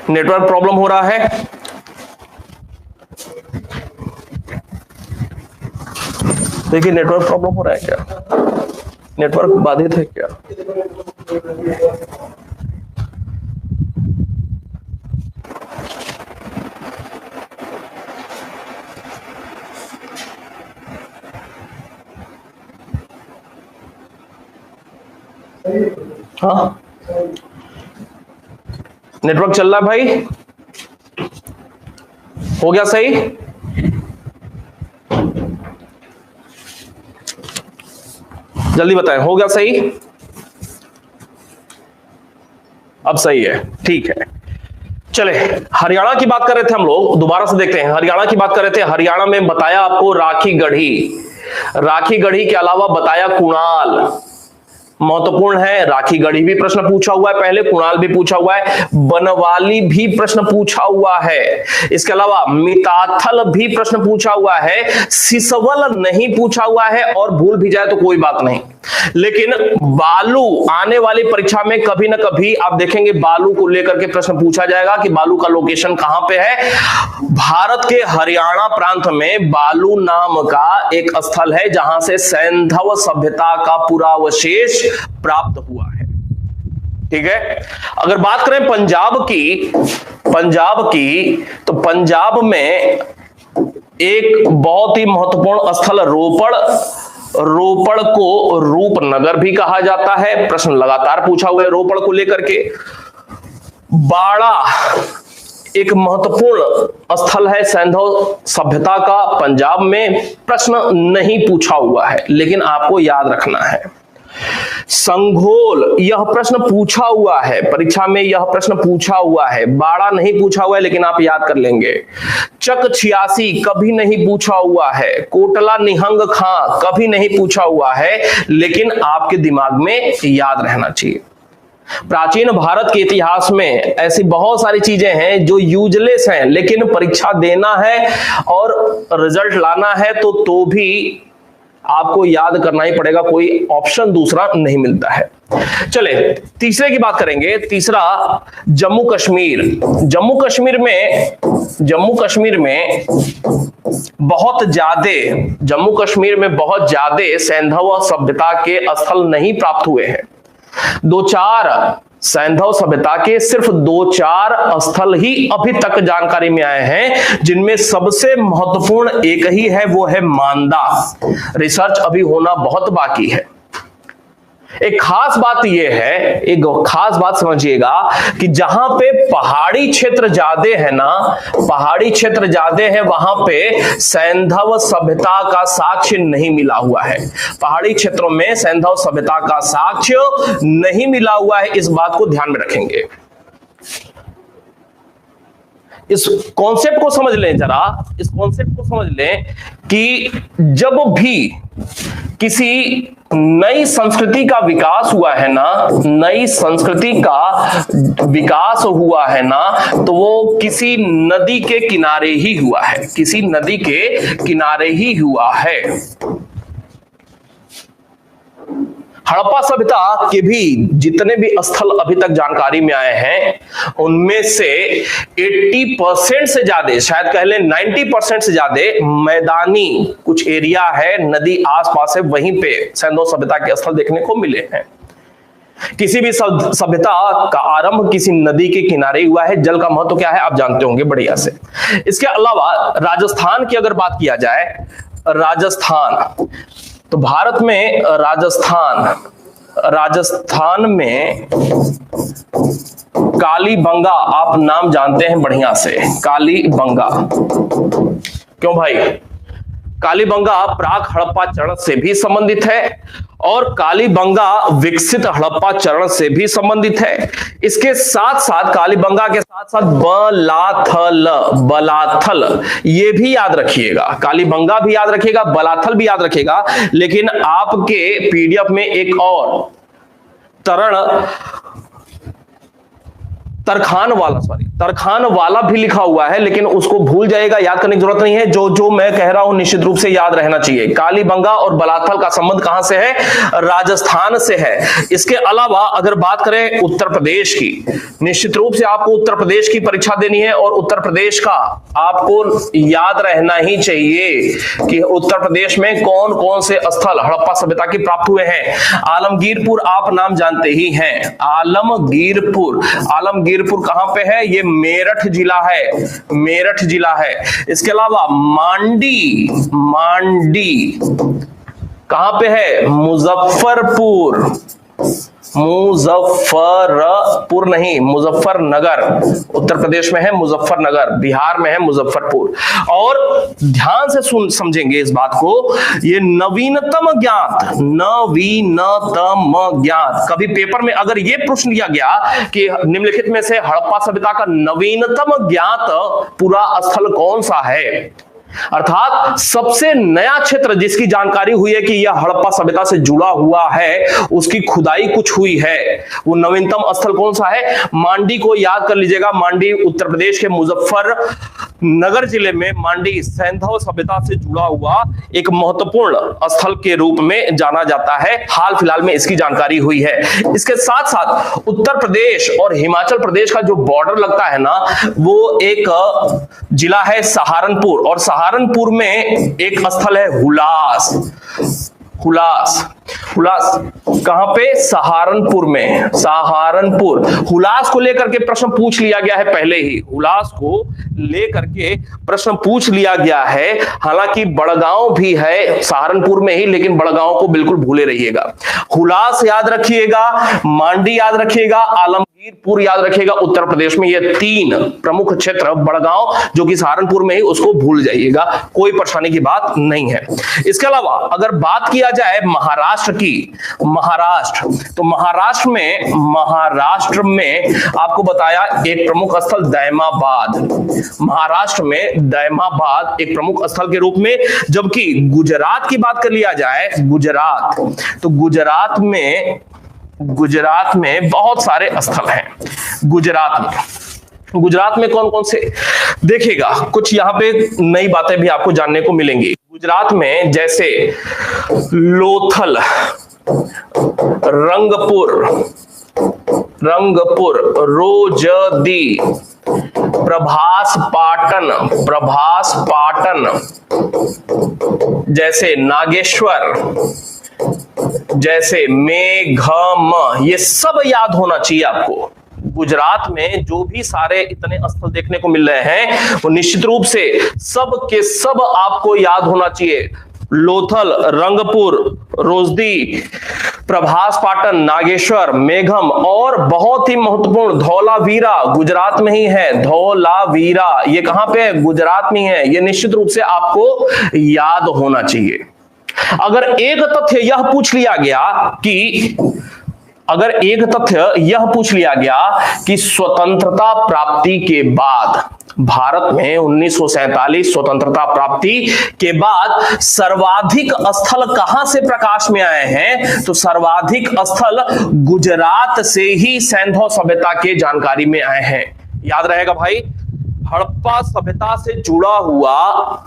नेटवर्क प्रॉब्लम हो रहा है, देखिए नेटवर्क प्रॉब्लम हो रहा है क्या, नेटवर्क बाधित है क्या? हाँ, नेटवर्क चल रहा है भाई, हो गया सही? जल्दी बताएं, हो गया सही? अब सही है, ठीक है। चले, हरियाणा की बात कर रहे थे हम लोग, दोबारा से देखते हैं। हरियाणा की बात कर रहे थे, हरियाणा में बताया आपको राखीगढ़ी के अलावा बताया कुणाल महत्वपूर्ण है। राखीगढ़ी भी प्रश्न पूछा हुआ है पहले, कुणाल भी पूछा हुआ है, बनवाली भी प्रश्न पूछा हुआ है। इसके अलावा मिताथल भी प्रश्न पूछा हुआ है, सिसवल नहीं पूछा हुआ है और भूल भी जाए तो कोई बात नहीं। लेकिन बालू आने वाली परीक्षा में कभी ना कभी आप देखेंगे बालू को लेकर के प्रश्न पूछा जाएगा कि बालू का लोकेशन कहां पे है। भारत के हरियाणा प्रांत में बालू नाम का एक स्थल है जहां से सैंधव सभ्यता का पूरा अवशेष प्राप्त हुआ है। ठीक है, अगर बात करें पंजाब की तो पंजाब में एक बहुत ही महत्वपूर्ण स्थल रोपड़ को रूपनगर भी कहा जाता है, प्रश्न लगातार पूछा हुआ है रोपड़ को लेकर के। बाड़ा एक महत्वपूर्ण स्थल है सैंधव सभ्यता का पंजाब में, प्रश्न नहीं पूछा हुआ है लेकिन आपको याद रखना है। संघोल यह प्रश्न पूछा हुआ है परीक्षा में, यह प्रश्न पूछा हुआ है। बाड़ा नहीं पूछा हुआ है लेकिन आप याद कर लेंगे। चक 86 कभी नहीं पूछा हुआ है। कोटला निहंग खां कभी नहीं पूछा हुआ है लेकिन आपके दिमाग में याद रहना चाहिए। प्राचीन भारत के इतिहास में ऐसी बहुत सारी चीजें हैं जो यूजलेस हैं लेकिन परीक्षा देना है और रिजल्ट लाना है तो भी आपको याद करना ही पड़ेगा, कोई ऑप्शन दूसरा नहीं मिलता है। चले तीसरे की बात करेंगे। तीसरा जम्मू कश्मीर। जम्मू कश्मीर में बहुत ज्यादा सैंधव सभ्यता के स्थल नहीं प्राप्त हुए हैं। सैंधव सभ्यता के सिर्फ 2-4 स्थल ही अभी तक जानकारी में आए हैं, जिनमें सबसे महत्वपूर्ण एक ही है, वो है मांदा। रिसर्च अभी होना बहुत बाकी है। एक खास बात यह है, एक खास बात समझिएगा कि जहां पे पहाड़ी क्षेत्र ज्यादा है ना, पहाड़ी क्षेत्र ज्यादा है, वहां पे सैंधव सभ्यता का साक्ष्य नहीं मिला हुआ है। पहाड़ी क्षेत्रों में सैंधव सभ्यता का साक्ष्य नहीं मिला हुआ है, इस बात को ध्यान में रखेंगे। इस कॉन्सेप्ट को समझ लें जरा, इस कॉन्सेप्ट को समझ लें कि जब भी किसी नई संस्कृति का विकास हुआ है ना, नई संस्कृति का विकास हुआ है ना, तो वो किसी नदी के किनारे ही हुआ है, किसी नदी के किनारे ही हुआ है। हड़प्पा सभ्यता के भी जितने भी स्थल अभी तक जानकारी में आए हैं, उनमें से 80% से ज्यादा, शायद कह लें 90% से ज्यादा मैदानी कुछ एरिया है, नदी आसपास है, वहीं पे सैंधव सभ्यता के स्थल देखने को मिले हैं। किसी भी सभ्यता का आरंभ किसी नदी के किनारे हुआ है। जल का महत्व क्या है आप जानते होंगे बढ़िया से। इसके अलावा राजस्थान की अगर बात किया जाए, राजस्थान, तो भारत में राजस्थान में कालीबंगा आप नाम जानते हैं बढ़िया से। कालीबंगा क्यों भाई? कालीबंगा प्राक हड़प्पा चरण से भी संबंधित है और कालीबंगा विकसित हड़प्पा चरण से भी संबंधित है। इसके साथ साथ कालीबंगा के साथ साथ बलाथल ये भी याद रखिएगा। कालीबंगा भी याद रखिएगा, बलाथल भी याद रखिएगा। लेकिन आपके पीडीएफ में एक और तरखान वाला भी लिखा हुआ है, लेकिन उसको भूल जाएगा, याद करने की जरूरत नहीं है। जो मैं कह रहा हूं निश्चित रूप से याद रहना चाहिए। कालीबंगा और बलाथल का संबंध कहां से है? राजस्थान से है। इसके अलावा अगर बात करें उत्तर प्रदेश की, निश्चित रूप से आपको उत्तर प्रदेश की परीक्षा देनी है और उत्तर प्रदेश का आपको याद रहना ही चाहिए कि उत्तर प्रदेश में कौन कौन से स्थल हड़प्पा सभ्यता की प्राप्त हुए हैं। आलमगीरपुर आप नाम जानते ही हैं। आलमगीरपुर कहां पे है? ये मेरठ जिला है। इसके अलावा मांडी कहां पे है? मुजफ्फरपुर नहीं, मुजफ्फरनगर उत्तर प्रदेश में है, मुजफ्फरनगर बिहार में है, मुजफ्फरपुर। और ध्यान से समझेंगे इस बात को, ये नवीनतम ज्ञात, कभी पेपर में अगर ये प्रश्न दिया गया कि निम्नलिखित में से हड़प्पा सभ्यता का नवीनतम ज्ञात पूरा स्थल कौन सा है, अर्थात सबसे नया क्षेत्र जिसकी जानकारी हुई है कि यह हड़प्पा सभ्यता से जुड़ा हुआ है, उसकी खुदाई कुछ हुई है, वो नवीनतम स्थल कौन सा है? मांडी को याद कर लीजिएगा। मांडी उत्तर प्रदेश के मुजफ्फरनगर जिले में मांडी सैंधव सभ्यता से जुड़ा हुआ एक महत्वपूर्ण स्थल के रूप में जाना जाता है। हाल फिलहाल में इसकी जानकारी हुई है। इसके साथ साथ उत्तर प्रदेश और हिमाचल प्रदेश का जो बॉर्डर लगता है ना, वो एक जिला है सहारनपुर, और सहारनपुर में एक स्थल है हुलास। कहां पे? सहारनपुर में। हुलास को लेकर के प्रश्न पूछ लिया गया है पहले ही। हुलास को लेकर के प्रश्न पूछ लिया गया है। हालांकि बड़गांव भी है सहारनपुर में ही, लेकिन बड़गांव को बिल्कुल भूले रहिएगा। हुलास याद रखिएगा, मांडी याद रखिएगा, आलमगीरपुर याद रखिएगा। उत्तर प्रदेश में ये 3 प्रमुख क्षेत्र, बड़गांव जो कि सहारनपुर में ही, उसको भूल जाइएगा, कोई परेशानी की बात नहीं है। इसके अलावा अगर बात किया जाए महाराष्ट्र की, तो महाराष्ट्र में आपको बताया एक प्रमुख स्थल दैमाबाद। महाराष्ट्र में दैमाबाद एक प्रमुख स्थल के रूप में। जबकि गुजरात की बात कर लिया जाए, तो गुजरात में बहुत सारे स्थल हैं। गुजरात में कौन कौन से? देखिएगा कुछ यहां पे नई बातें भी आपको जानने को मिलेंगी। गुजरात में जैसे लोथल, रंगपुर, रोजदी, प्रभास पाटन, जैसे नागेश्वर, जैसे मेघम, ये सब याद होना चाहिए आपको। गुजरात में जो भी सारे इतने स्थल देखने को मिल रहे हैं वो निश्चित रूप से सब के सब आपको याद होना चाहिए। लोथल, रंगपुर, रोजदी, प्रभास पाटन, नागेश्वर, मेघम और बहुत ही महत्वपूर्ण धौलावीरा गुजरात में ही है। धौलावीरा ये कहां पे है? गुजरात में है। ये निश्चित रूप से आपको याद होना चाहिए। अगर एक तथ्य यह पूछ लिया गया कि स्वतंत्रता प्राप्ति के बाद भारत में 1947 स्वतंत्रता प्राप्ति के बाद सर्वाधिक स्थल कहां से प्रकाश में आए हैं, तो सर्वाधिक स्थल गुजरात से ही सैंधव सभ्यता के जानकारी में आए हैं। याद रहेगा भाई, हड़प्पा सभ्यता से जुड़ा हुआ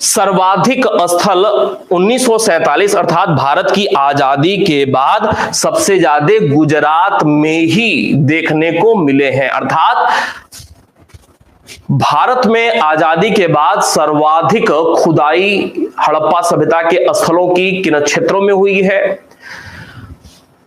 सर्वाधिक स्थल 1947 अर्थात भारत की आजादी के बाद सबसे ज्यादा गुजरात में ही देखने को मिले हैं। अर्थात भारत में आजादी के बाद सर्वाधिक खुदाई हड़प्पा सभ्यता के स्थलों की किन क्षेत्रों में हुई है,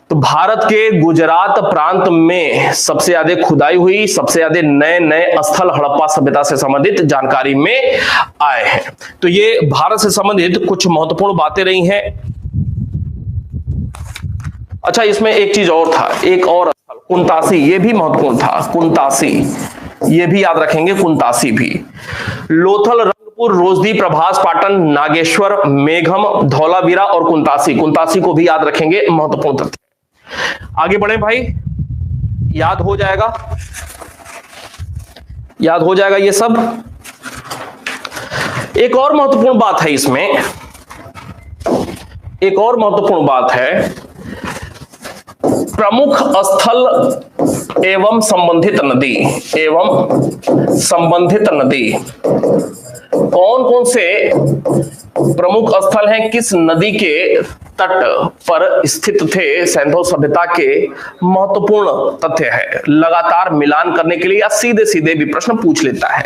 तो भारत के गुजरात प्रांत में सबसे ज्यादा खुदाई हुई, सबसे ज्यादा नए नए स्थल हड़प्पा सभ्यता से संबंधित जानकारी में आए हैं। तो ये भारत से संबंधित कुछ महत्वपूर्ण बातें रही हैं। अच्छा, इसमें एक चीज और था, एक और स्थल कुंतासी, ये भी महत्वपूर्ण था। कुंतासी ये भी याद रखेंगे, कुंतासी भी। लोथल, रंगपुर, रोजदी, प्रभास पाटन, नागेश्वर, मेघम, धौलावीरा और कुंतासी को भी याद रखेंगे, महत्वपूर्ण तथ्य। आगे बढ़े भाई, याद हो जाएगा ये सब। एक और महत्वपूर्ण बात है इसमें, एक और महत्वपूर्ण बात है, प्रमुख स्थल एवं संबंधित नदी। कौन कौन से प्रमुख स्थल हैं, किस नदी के तट पर स्थित थे सैंधव सभ्यता के, महत्वपूर्ण तथ्य है। लगातार मिलान करने के लिए या सीधे सीधे भी प्रश्न पूछ लेता है।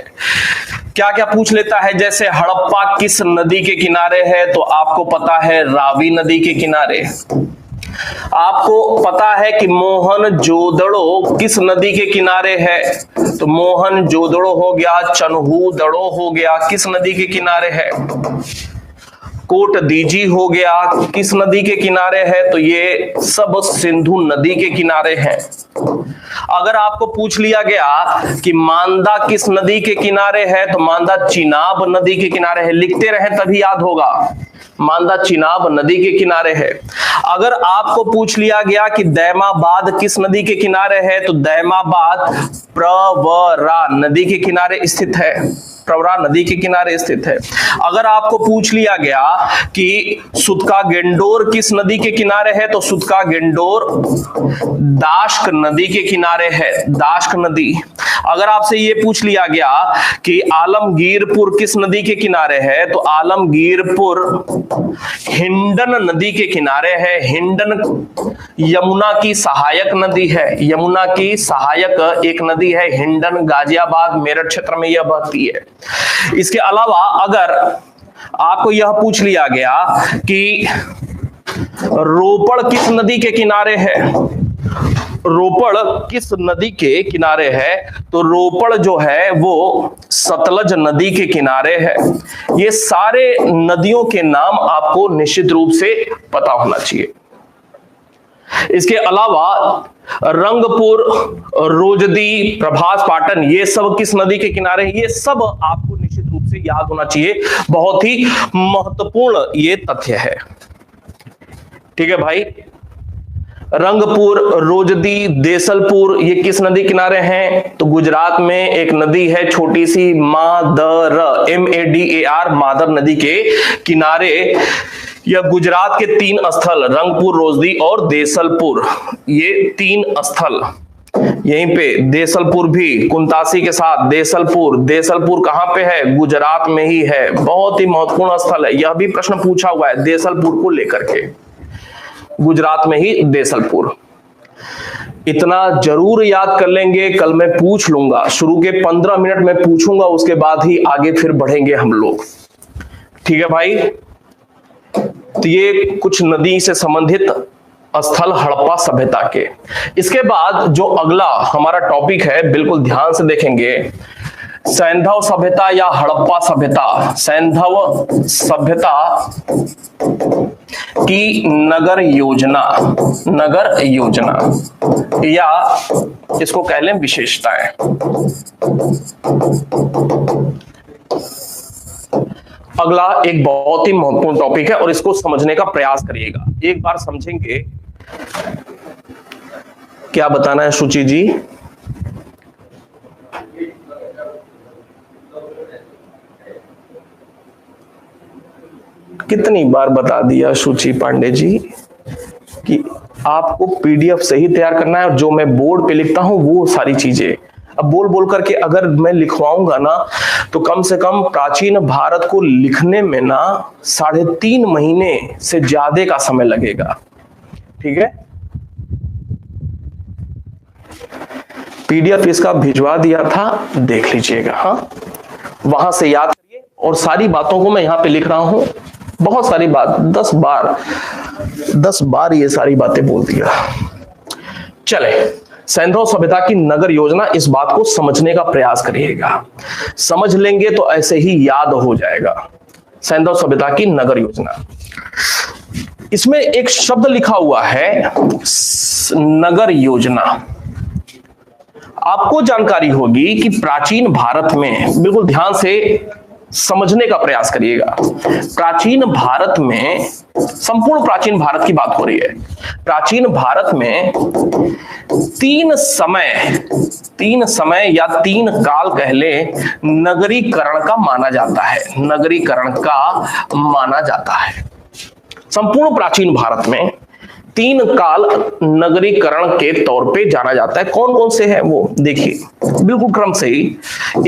क्या क्या पूछ लेता है? जैसे हड़प्पा किस नदी के किनारे है, तो आपको पता है रावी नदी के किनारे। आपको पता है कि मोहनजोदड़ो किस नदी के किनारे है, तो मोहनजोदड़ो हो गया, चन्हूदड़ो हो गया, किस नदी के किनारे है। कोटदीजी हो गया, किस नदी के किनारे है, तो ये सब सिंधु नदी के किनारे हैं। अगर आपको पूछ लिया गया कि मांदा किस नदी के किनारे है, तो मांदा चिनाब नदी के किनारे है। लिखते रहे तभी याद होगा, मांदा चिनाब नदी के किनारे है। अगर आपको पूछ लिया गया कि दैमाबाद किस नदी के किनारे है, तो दैमाबाद प्रवरा नदी के किनारे स्थित है, प्रवरा नदी के किनारे स्थित है। अगर आपको पूछ लिया गया कि सुतका गेंडोर किस नदी के किनारे है, तो सुतका गेंडोर दाश्क नदी के किनारे है, दाश्क नदी। अगर आपसे ये पूछ लिया गया कि आलमगीरपुर किस नदी के किनारे है, तो आलमगीरपुर हिंडन नदी के किनारे है। हिंडन यमुना की सहायक नदी है, यमुना की सहायक एक नदी है हिंडन, गाजियाबाद मेरठ क्षेत्र में यह बहती है। इसके अलावा अगर आपको यह पूछ लिया गया कि रोपड़ किस नदी के किनारे है, रोपड़ किस नदी के किनारे है, तो रोपड़ जो है वो सतलज नदी के किनारे है। ये सारे नदियों के नाम आपको निश्चित रूप से पता होना चाहिए। इसके अलावा रंगपुर, रोजदी, प्रभास पाटन, ये सब किस नदी के किनारे हैं, ये सब आपको निश्चित रूप से याद होना चाहिए। बहुत ही महत्वपूर्ण ये तथ्य है। ठीक है भाई, रंगपुर, रोजदी, देसलपुर ये किस नदी किनारे हैं, तो गुजरात में एक नदी है छोटी सी मादर, MADAR, मादर नदी के किनारे। यह गुजरात के 3 स्थल रंगपुर, रोजदी और देसलपुर, ये 3 स्थल यहीं पे देसलपुर भी कुंतासी के साथ देसलपुर, देसलपुर कहां पे है? गुजरात में ही है। बहुत ही महत्वपूर्ण स्थल है, यह भी प्रश्न पूछा हुआ है देसलपुर को लेकर के। गुजरात में ही देसलपुर, इतना जरूर याद कर लेंगे। कल मैं पूछ लूंगा, शुरू के 15 मिनट में पूछूंगा, उसके बाद ही आगे फिर बढ़ेंगे हम लोग। ठीक है भाई, तो ये कुछ नदी से संबंधित स्थल हड़प्पा सभ्यता के। इसके बाद जो अगला हमारा टॉपिक है, बिल्कुल ध्यान से देखेंगे, सैंधव सभ्यता या हड़प्पा सभ्यता। सैंधव सभ्यता की नगर योजना, नगर योजना या इसको कह लें विशेषताएं। अगला एक बहुत ही महत्वपूर्ण टॉपिक है और इसको समझने का प्रयास करिएगा। एक बार समझेंगे, क्या बताना है शुचि जी? कितनी बार बता दिया शुचि पांडे जी कि आपको पीडीएफ से ही तैयार करना है और जो मैं बोर्ड पे लिखता हूं वो सारी चीजें। अब बोल बोल करके अगर मैं लिखवाऊंगा ना तो कम से कम प्राचीन भारत को लिखने में ना 3.5 महीने से ज्यादा का समय लगेगा। ठीक है, पीडीएफ इसका भिजवा दिया था, देख लीजिएगा। हाँ, वहां से याद करिए और सारी बातों को मैं यहां पे लिख रहा हूं। बहुत सारी बात, 10 बार ये सारी बातें बोल दिया। चले, सैंधव सभ्यता की नगर योजना, इस बात को समझने का प्रयास करिएगा। समझ लेंगे तो ऐसे ही याद हो जाएगा। सैंधव सभ्यता की नगर योजना, इसमें एक शब्द लिखा हुआ है नगर योजना। आपको जानकारी होगी कि प्राचीन भारत में, बिल्कुल ध्यान से समझने का प्रयास करिएगा, प्राचीन भारत में, संपूर्ण प्राचीन भारत की बात हो रही है, प्राचीन भारत में 3 समय या 3 काल कह ले नगरीकरण का माना जाता है। नगरीकरण का माना जाता है। संपूर्ण प्राचीन भारत में 3 काल नगरीकरण के तौर पे जाना जाता है। कौन कौन से हैं वो देखिए, बिल्कुल क्रम से ही।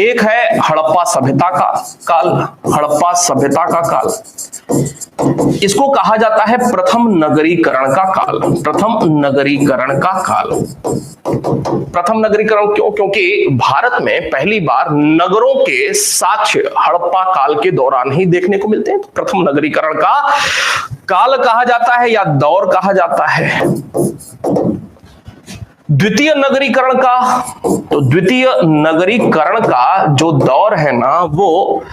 एक है हड़प्पा सभ्यता का काल, हड़प्पा सभ्यता का काल, इसको कहा जाता है प्रथम नगरीकरण का काल। प्रथम नगरीकरण का काल, प्रथम नगरीकरण क्यों? क्योंकि भारत में पहली बार नगरों के साक्ष्य हड़प्पा काल के दौरान ही देखने को मिलते हैं। प्रथम नगरीकरण का काल कहा जाता है या दौर कहा जाता है। द्वितीय नगरीकरण का, तो द्वितीय नगरीकरण का जो दौर है ना, वो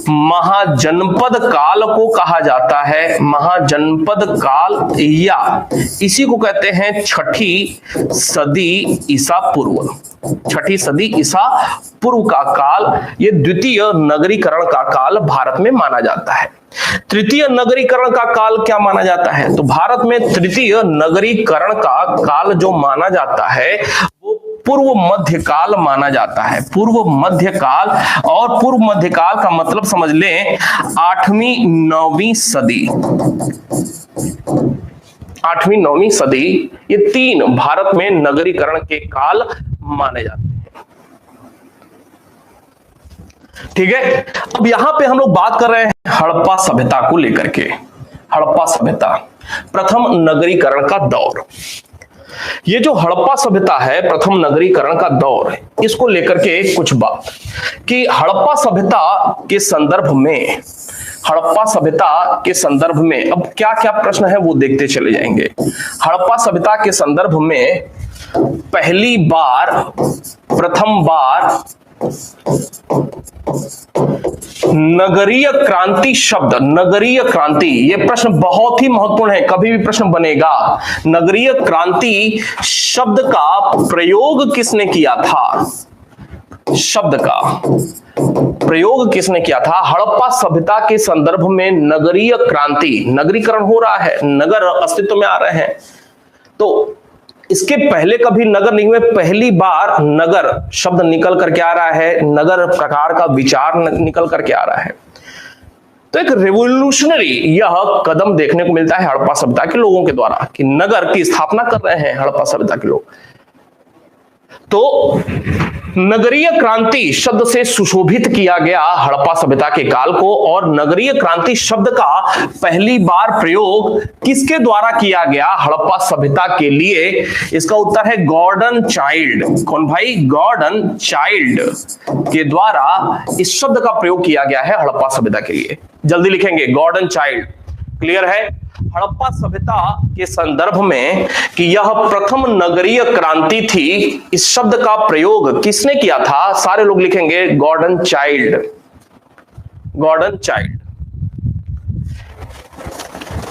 महाजनपद काल को कहा जाता है। महाजनपद काल या इसी को कहते हैं छठी सदी ईसा पूर्व। छठी सदी ईसा पूर्व का काल, ये द्वितीय नगरीकरण का काल भारत में माना जाता है। तृतीय नगरीकरण का काल क्या माना जाता है? तो भारत में तृतीय नगरीकरण का काल जो माना जाता है वो पूर्व मध्यकाल माना जाता है। पूर्व मध्यकाल, और पूर्व मध्यकाल का मतलब समझ लें 8वीं 9वीं सदी। 8वीं 9वीं सदी, ये 3 भारत में नगरीकरण के काल माने जाते हैं। ठीक है, अब यहां पे हम लोग बात कर रहे हैं हड़प्पा सभ्यता को लेकर के। हड़प्पा सभ्यता, प्रथम नगरीकरण का दौर। ये जो हड़प्पा सभ्यता है, प्रथम नगरीकरण का दौर, इसको लेकर के कुछ बात कि हड़प्पा सभ्यता के संदर्भ में, हड़प्पा सभ्यता के संदर्भ में अब क्या क्या प्रश्न है वो देखते चले जाएंगे। हड़प्पा सभ्यता के संदर्भ में पहली बार, प्रथम बार नगरीय क्रांति शब्द, नगरीय क्रांति, यह प्रश्न बहुत ही महत्वपूर्ण है, कभी भी प्रश्न बनेगा। नगरीय क्रांति शब्द का प्रयोग किसने किया था? शब्द का प्रयोग किसने किया था? हड़प्पा सभ्यता के संदर्भ में नगरीय क्रांति, नगरीकरण हो रहा है, नगर अस्तित्व में आ रहे हैं, तो इसके पहले कभी नगर नहीं हुए, पहली बार नगर शब्द निकल करके आ रहा है, नगर प्रकार का विचार निकल करके आ रहा है। तो एक रेवोल्यूशनरी यह कदम देखने को मिलता है हड़प्पा सभ्यता के लोगों के द्वारा कि नगर की स्थापना कर रहे हैं हड़प्पा सभ्यता के लोग। तो नगरीय क्रांति शब्द से सुशोभित किया गया हड़प्पा सभ्यता के काल को, और नगरीय क्रांति शब्द का पहली बार प्रयोग किसके द्वारा किया गया हड़प्पा सभ्यता के लिए? इसका उत्तर है गॉर्डन चाइल्ड। कौन भाई? गॉर्डन चाइल्ड के द्वारा इस शब्द का प्रयोग किया गया है हड़प्पा सभ्यता के लिए। जल्दी लिखेंगे, गॉर्डन चाइल्ड। क्लियर है? हड़प्पा सभ्यता के संदर्भ में कि यह प्रथम नगरीय क्रांति थी, इस शब्द का प्रयोग किसने किया था? सारे लोग लिखेंगे गॉर्डन चाइल्ड। Gordon child.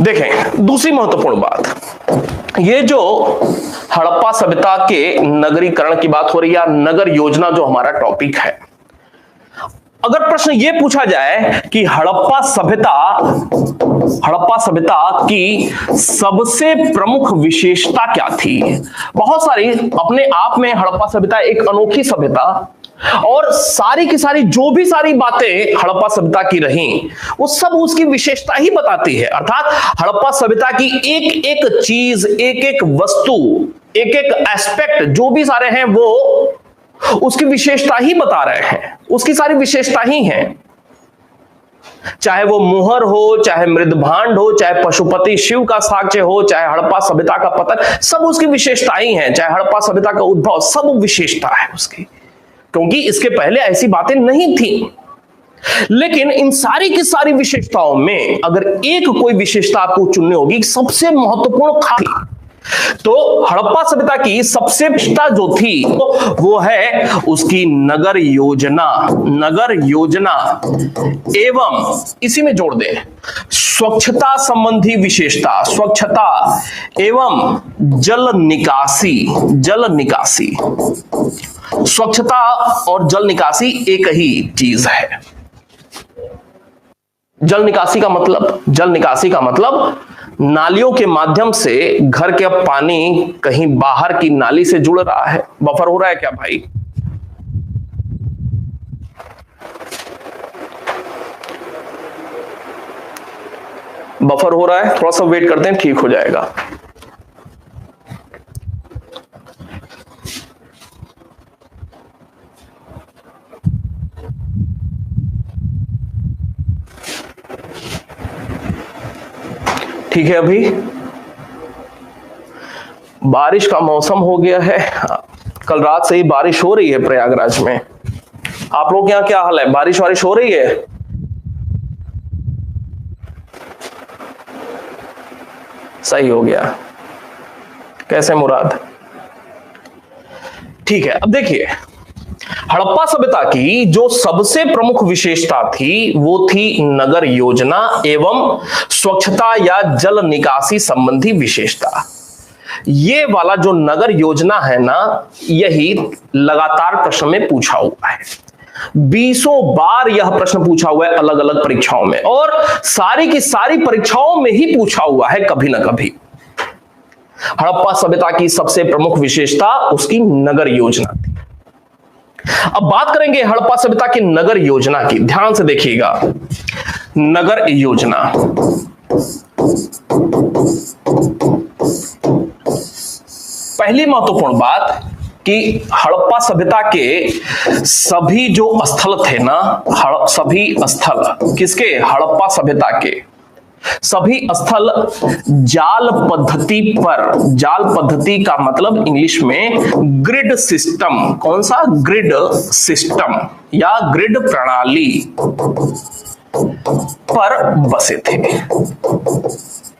देखें दूसरी महत्वपूर्ण बात, ये जो हड़प्पा सभ्यता के नगरीकरण की बात हो रही है, नगर योजना जो हमारा टॉपिक है, अगर प्रश्न ये पूछा जाए कि हड़प्पा सभ्यता की सबसे प्रमुख विशेषता क्या थी? बहुत सारी, अपने आप में हड़प्पा सभ्यता एक अनोखी सभ्यता, और सारी की सारी जो भी सारी बातें हड़प्पा सभ्यता की रही वो सब उसकी विशेषता ही बताती है। अर्थात हड़प्पा सभ्यता की एक एक चीज, एक एक वस्तु, एक एक एस्पेक्ट जो भी सारे हैं वो उसकी विशेषता ही बता रहे हैं, उसकी सारी विशेषता ही हैं। चाहे वो मुहर हो, चाहे मृदभांड हो, चाहे पशुपति शिव का साक्ष्य हो, चाहे हड़प्पा सभ्यता का पतन, सब उसकी विशेषता ही है। चाहे हड़प्पा सभ्यता का उद्भव, सब विशेषता है उसकी, क्योंकि इसके पहले ऐसी बातें नहीं थी। लेकिन इन सारी की सारी विशेषताओं में अगर एक कोई विशेषता आपको चुननी होगी, सबसे महत्वपूर्ण खास, तो हड़प्पा सभ्यता की सबसे विशेषता जो थी वो है उसकी नगर योजना। नगर योजना एवं इसी में जोड़ दें स्वच्छता संबंधी विशेषता, स्वच्छता एवं जल निकासी। जल निकासी, स्वच्छता और जल निकासी एक ही चीज है। जल निकासी का मतलब नालियों के माध्यम से घर के पानी कहीं बाहर की नाली से जुड़ रहा है। बफर हो रहा है क्या भाई? बफर हो रहा है, थोड़ा सा वेट करते हैं, ठीक हो जाएगा। ठीक है, अभी बारिश का मौसम हो गया है, कल रात से ही बारिश हो रही है प्रयागराज में। आप लोग यहाँ क्या हाल है? बारिश हो रही है? सही हो गया। कैसे मुराद? ठीक है, अब देखिए हड़प्पा सभ्यता की जो सबसे प्रमुख विशेषता थी वो थी नगर योजना एवं स्वच्छता या जल निकासी संबंधी विशेषता। ये वाला जो नगर योजना है ना, यही लगातार प्रश्न में पूछा हुआ है। 20 बार यह प्रश्न पूछा हुआ है अलग अलग परीक्षाओं में, और सारी की सारी परीक्षाओं में ही पूछा हुआ है कभी ना कभी। हड़प्पा सभ्यता की सबसे प्रमुख विशेषता उसकी नगर योजना थी। अब बात करेंगे हड़प्पा सभ्यता की नगर योजना की। ध्यान से देखिएगा, नगर योजना। पहली महत्वपूर्ण बात कि हड़प्पा सभ्यता के सभी जो स्थल थे ना, सभी स्थल किसके? हड़प्पा सभ्यता के सभी स्थल जाल पद्धति पर। जाल पद्धति का मतलब इंग्लिश में ग्रिड सिस्टम। कौन सा? ग्रिड सिस्टम या ग्रिड प्रणाली पर बसे थे।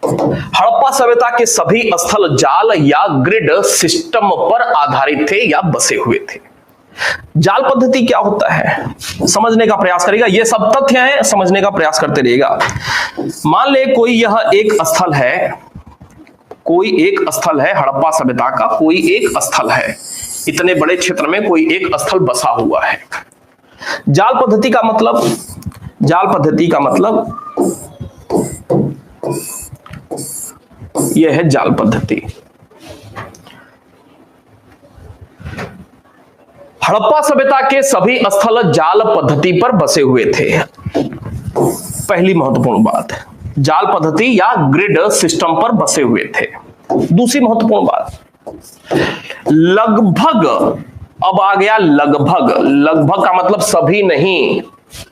हड़प्पा सभ्यता के सभी स्थल जाल या ग्रिड सिस्टम पर आधारित थे या बसे हुए थे। जाल पद्धति क्या होता है समझने का प्रयास करेगा। ये सब तथ्य हैं, समझने का प्रयास करते रहिएगा। मान ले कोई यह एक स्थल है, कोई एक स्थल है हड़प्पा सभ्यता का, कोई एक स्थल है, इतने बड़े क्षेत्र में कोई एक स्थल बसा हुआ है। जाल पद्धति का मतलब, जाल पद्धति का मतलब यह है जाल पद्धति। हड़प्पा सभ्यता के सभी स्थल जाल पद्धति पर बसे हुए थे। पहली महत्वपूर्ण बात, जाल पद्धति या ग्रिड सिस्टम पर बसे हुए थे। दूसरी महत्वपूर्ण बात, लगभग अब आ गया लगभग। लगभग का मतलब सभी नहीं,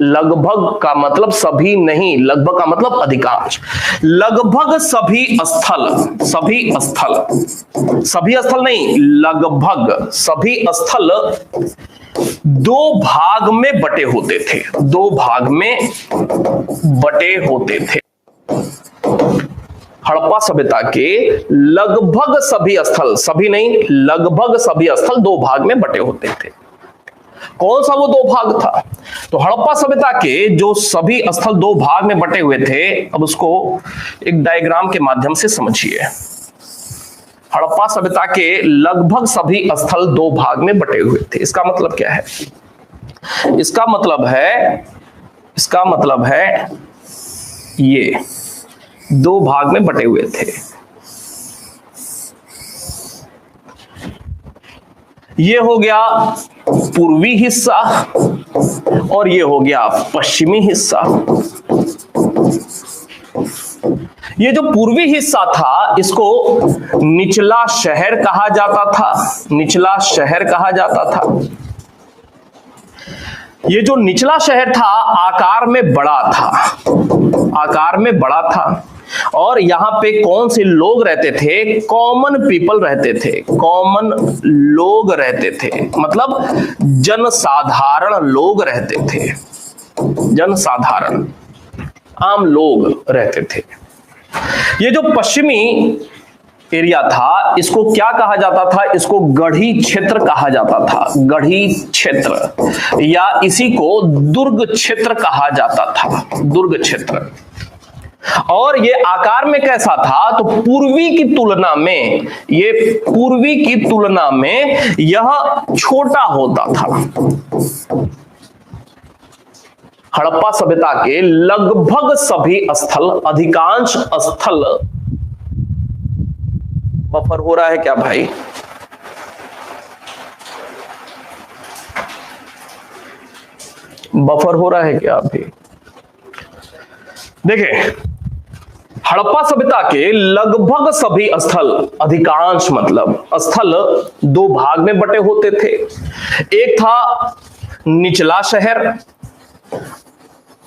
लगभग का मतलब सभी नहीं, लगभग का मतलब अधिकांश। लगभग सभी स्थल, सभी स्थल, सभी स्थल नहीं, लगभग सभी स्थल दो भाग में बटे होते थे, दो भाग में बटे होते थे। हड़प्पा सभ्यता के लगभग सभी स्थल, सभी नहीं लगभग सभी स्थल दो भाग में बटे होते थे। कौन सा वो दो भाग था? तो हड़प्पा सभ्यता के जो सभी स्थल दो भाग में बटे हुए थे, अब उसको एक डायग्राम के माध्यम से समझिए। हड़प्पा सभ्यता के लगभग सभी स्थल दो भाग में बटे हुए थे। इसका मतलब क्या है? इसका मतलब है ये दो भाग में बटे हुए थे। ये हो गया पूर्वी हिस्सा और ये हो गया पश्चिमी हिस्सा। ये जो पूर्वी हिस्सा था इसको निचला शहर कहा जाता था, निचला शहर कहा जाता था। ये जो निचला शहर था आकार में बड़ा था, आकार में बड़ा था। और यहां पे कौन से लोग रहते थे? कॉमन पीपल रहते थे, कॉमन लोग रहते थे, मतलब जनसाधारण लोग रहते थे, जनसाधारण आम लोग रहते थे। ये जो पश्चिमी एरिया था इसको क्या कहा जाता था? इसको गढ़ी क्षेत्र कहा जाता था, गढ़ी क्षेत्र, या इसी को दुर्ग क्षेत्र कहा जाता था, दुर्ग क्षेत्र। और ये आकार में कैसा था? तो पूर्वी की तुलना में, ये पूर्वी की तुलना में यह छोटा होता था। हड़प्पा सभ्यता के लगभग सभी स्थल, अधिकांश स्थल, बफर हो रहा है क्या भाई? बफर हो रहा है क्या अभी? देखिए, हड़प्पा सभ्यता के लगभग सभी स्थल, अधिकांश मतलब स्थल दो भाग में बटे होते थे। एक था निचला शहर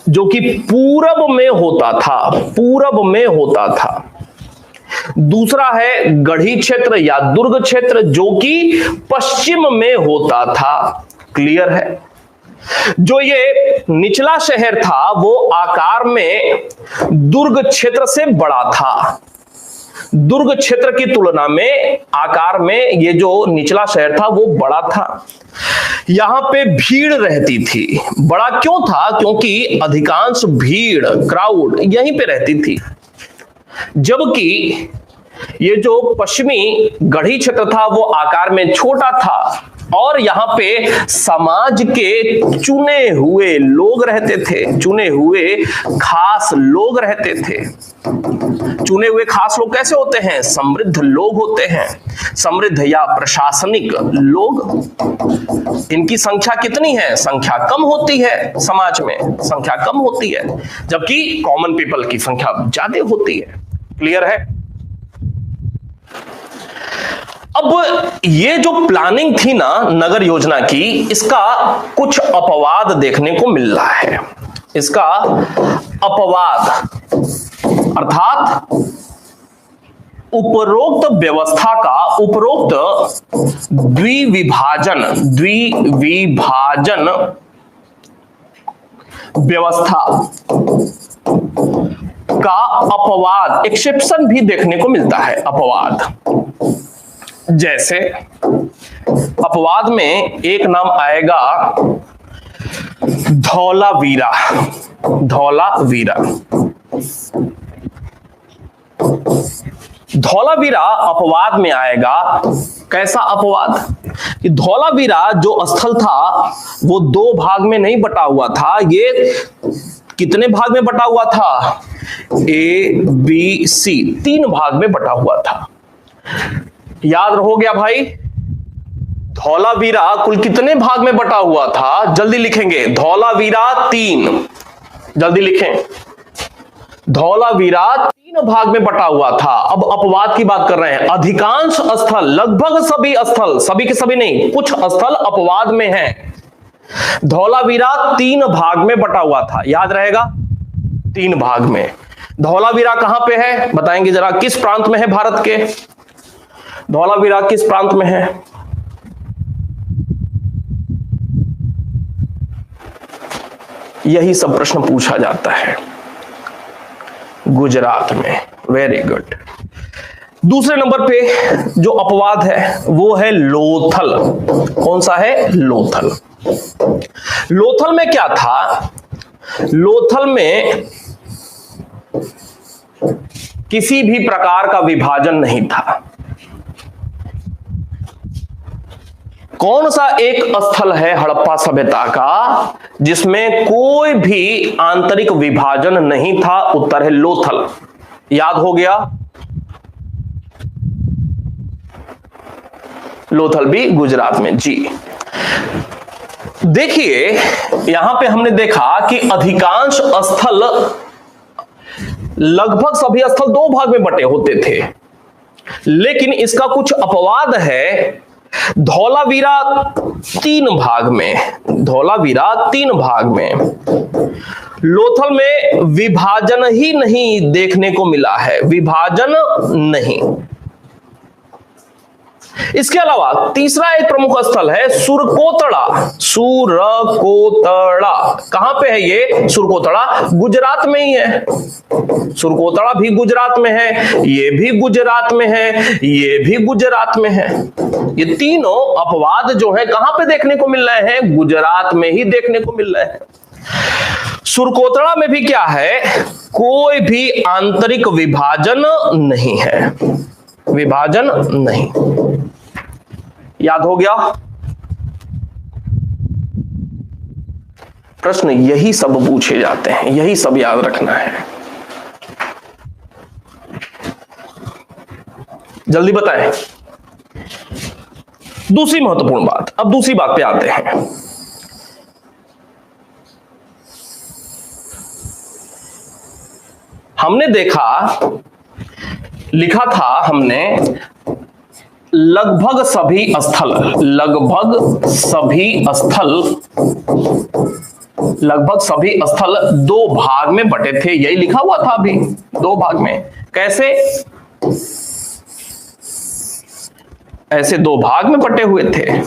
जो कि पूरब में होता था, पूरब में होता था। दूसरा है गढ़ी क्षेत्र या दुर्ग क्षेत्र जो कि पश्चिम में होता था। क्लियर है? जो ये निचला शहर था वो आकार में दुर्ग क्षेत्र से बड़ा था, दुर्ग क्षेत्र की तुलना में आकार में ये जो निचला शहर था वो बड़ा था। यहां पे भीड़ रहती थी। बड़ा क्यों था? क्योंकि अधिकांश भीड़, क्राउड यहीं पे रहती थी। जबकि ये जो पश्चिमी गढ़ी क्षेत्र था वो आकार में छोटा था और यहां पे समाज के चुने हुए लोग रहते थे, चुने हुए खास लोग रहते थे। चुने हुए खास लोग कैसे होते हैं? समृद्ध लोग होते हैं, समृद्ध या प्रशासनिक लोग। इनकी संख्या कितनी है? संख्या कम होती है, समाज में संख्या कम होती है, जबकि कॉमन पीपल की संख्या ज्यादा होती है। क्लियर है? अब ये जो प्लानिंग थी ना नगर योजना की, इसका कुछ अपवाद देखने को मिल रहा है। इसका अपवाद अर्थात उपरोक्त व्यवस्था का, उपरोक्त द्विविभाजन व्यवस्था का अपवाद, एक्सेप्शन भी देखने को मिलता है। अपवाद जैसे अपवाद में एक नाम आएगा धौलावीरा। धौलावीरा, धौलावीरा अपवाद में आएगा। कैसा अपवाद? कि धौलावीरा जो स्थल था वो दो भाग में नहीं बटा हुआ था। ये कितने भाग में बटा हुआ था? ए बी सी, तीन भाग में बटा हुआ था। याद रहो गया भाई? धौलावीरा कुल कितने भाग में बटा हुआ था? जल्दी लिखेंगे। धौलावीरा तीन, जल्दी लिखें। धौलावीरा तीन भाग में बटा हुआ था। अब अपवाद की बात कर रहे हैं। अधिकांश स्थल, लगभग सभी स्थल, सभी के सभी नहीं, कुछ स्थल अपवाद में हैं। धौलावीरा 3 भाग में बटा हुआ था, याद रहेगा, 3 भाग में। धौलावीरा कहां पे है बताएंगे जरा, किस प्रांत में है भारत के? धौलावीरा किस प्रांत में है? यही सब प्रश्न पूछा जाता है। गुजरात में। Very good. दूसरे नंबर पे जो अपवाद है वो है लोथल। कौन सा है? लोथल। लोथल में क्या था? लोथल में किसी भी प्रकार का विभाजन नहीं था। कौन सा एक स्थल है हड़प्पा सभ्यता का जिसमें कोई भी आंतरिक विभाजन नहीं था? उत्तर है लोथल। याद हो गया? लोथल भी गुजरात में। जी देखिए, यहां पे हमने देखा कि अधिकांश स्थल, लगभग सभी स्थल 2 भाग में बटे होते थे, लेकिन इसका कुछ अपवाद है। धौलावीरा 3 भाग में, धौलावीरा 3 भाग में। लोथल में विभाजन ही नहीं देखने को मिला है, विभाजन नहीं। इसके अलावा तीसरा एक प्रमुख स्थल है सुरकोतड़ा। सुरकोतड़ा कहां पे है ये? सुरकोतड़ा गुजरात में ही है। सुरकोतड़ा भी गुजरात में है, ये भी गुजरात में है, ये भी गुजरात में है। ये तीनों अपवाद जो है कहां पे देखने को मिल रहे हैं? गुजरात में ही देखने को मिल रहे हैं। सुरकोतड़ा में भी क्या है? कोई भी आंतरिक विभाजन नहीं है, विभाजन नहीं। याद हो गया? प्रश्न यही सब पूछे जाते हैं, यही सब याद रखना है। जल्दी बताएं। दूसरी महत्वपूर्ण बात, अब दूसरी बात पे आते हैं। हमने देखा, लिखा था हमने, लगभग सभी स्थल, लगभग सभी स्थल, लगभग सभी स्थल 2 भाग में बटे थे। यही लिखा हुआ था अभी, 2 भाग में। कैसे? ऐसे 2 भाग में बटे हुए थे।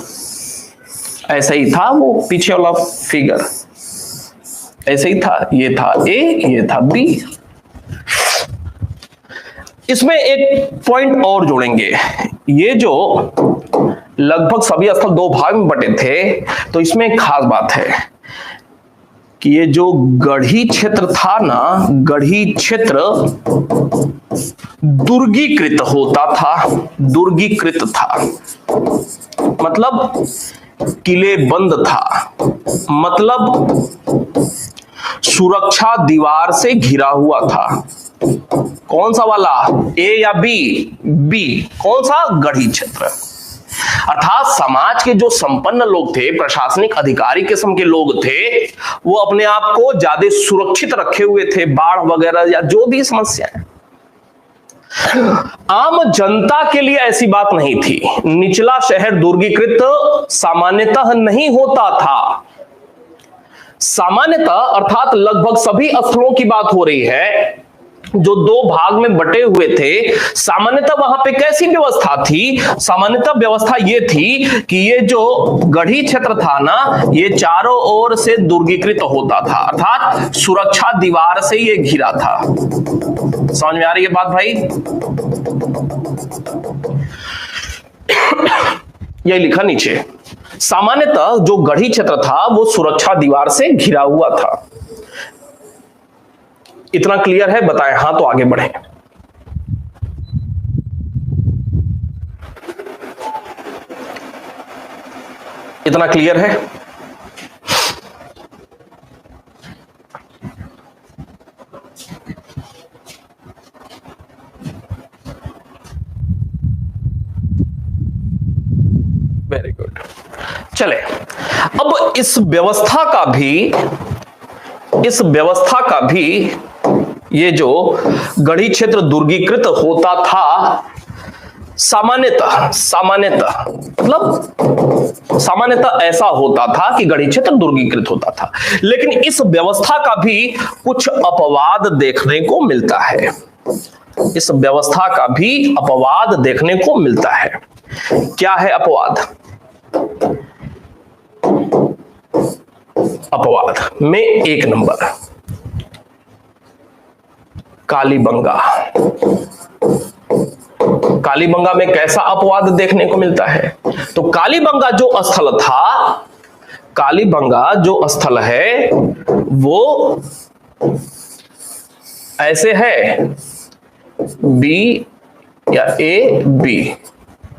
ऐसा ही था वो पीछे वाला फिगर, ऐसे ही था। ये था ए, ये था बी। इसमें एक पॉइंट और जोड़ेंगे। ये जो लगभग सभी स्थल 2 भाग में बटे थे, तो इसमें एक खास बात है कि ये जो गढ़ी क्षेत्र था ना, गढ़ी क्षेत्र दुर्गीकृत होता था, दुर्गीकृत था, मतलब किले बंद था, मतलब सुरक्षा दीवार से घिरा हुआ था। कौन सा वाला? ए या बी? बी। कौन सा? गढ़ी क्षेत्र। अर्थात समाज के जो संपन्न लोग थे, प्रशासनिक अधिकारी किस्म के लोग थे, वो अपने आप को ज्यादा सुरक्षित रखे हुए थे, बाढ़ वगैरह या जो भी समस्याएं। आम जनता के लिए ऐसी बात नहीं थी। निचला शहर दुर्गीकृत सामान्यतः नहीं होता था। सामान्यतः अर्थात लगभग सभी स्थलों की बात हो रही है जो 2 भाग में बटे हुए थे। सामान्यतः वहां पे कैसी व्यवस्था थी? सामान्यतः व्यवस्था ये थी कि ये जो गढ़ी क्षेत्र था ना, ये चारों ओर से दुर्गीकृत होता था, अर्थात सुरक्षा दीवार से ये घिरा था। समझ में आ रही है बात भाई? यही लिखा नीचे, सामान्यतः जो गढ़ी क्षेत्र था वो सुरक्षा दीवार से घिरा हुआ था। इतना क्लियर है? बताएं हां तो आगे बढ़ें। इतना क्लियर है? Very good. चले, अब इस व्यवस्था का भी ये जो गढ़ी क्षेत्र दुर्गीकृत होता था सामान्यतः ऐसा होता था कि गढ़ी क्षेत्र दुर्गीकृत होता था, लेकिन इस व्यवस्था का भी कुछ अपवाद देखने को मिलता है। इस व्यवस्था का भी अपवाद देखने को मिलता है। क्या है अपवाद? अपवाद में एक नंबर कालीबंगा। कालीबंगा में कैसा अपवाद देखने को मिलता है? तो कालीबंगा जो स्थल था, कालीबंगा जो स्थल है वो ऐसे है, बी या ए बी,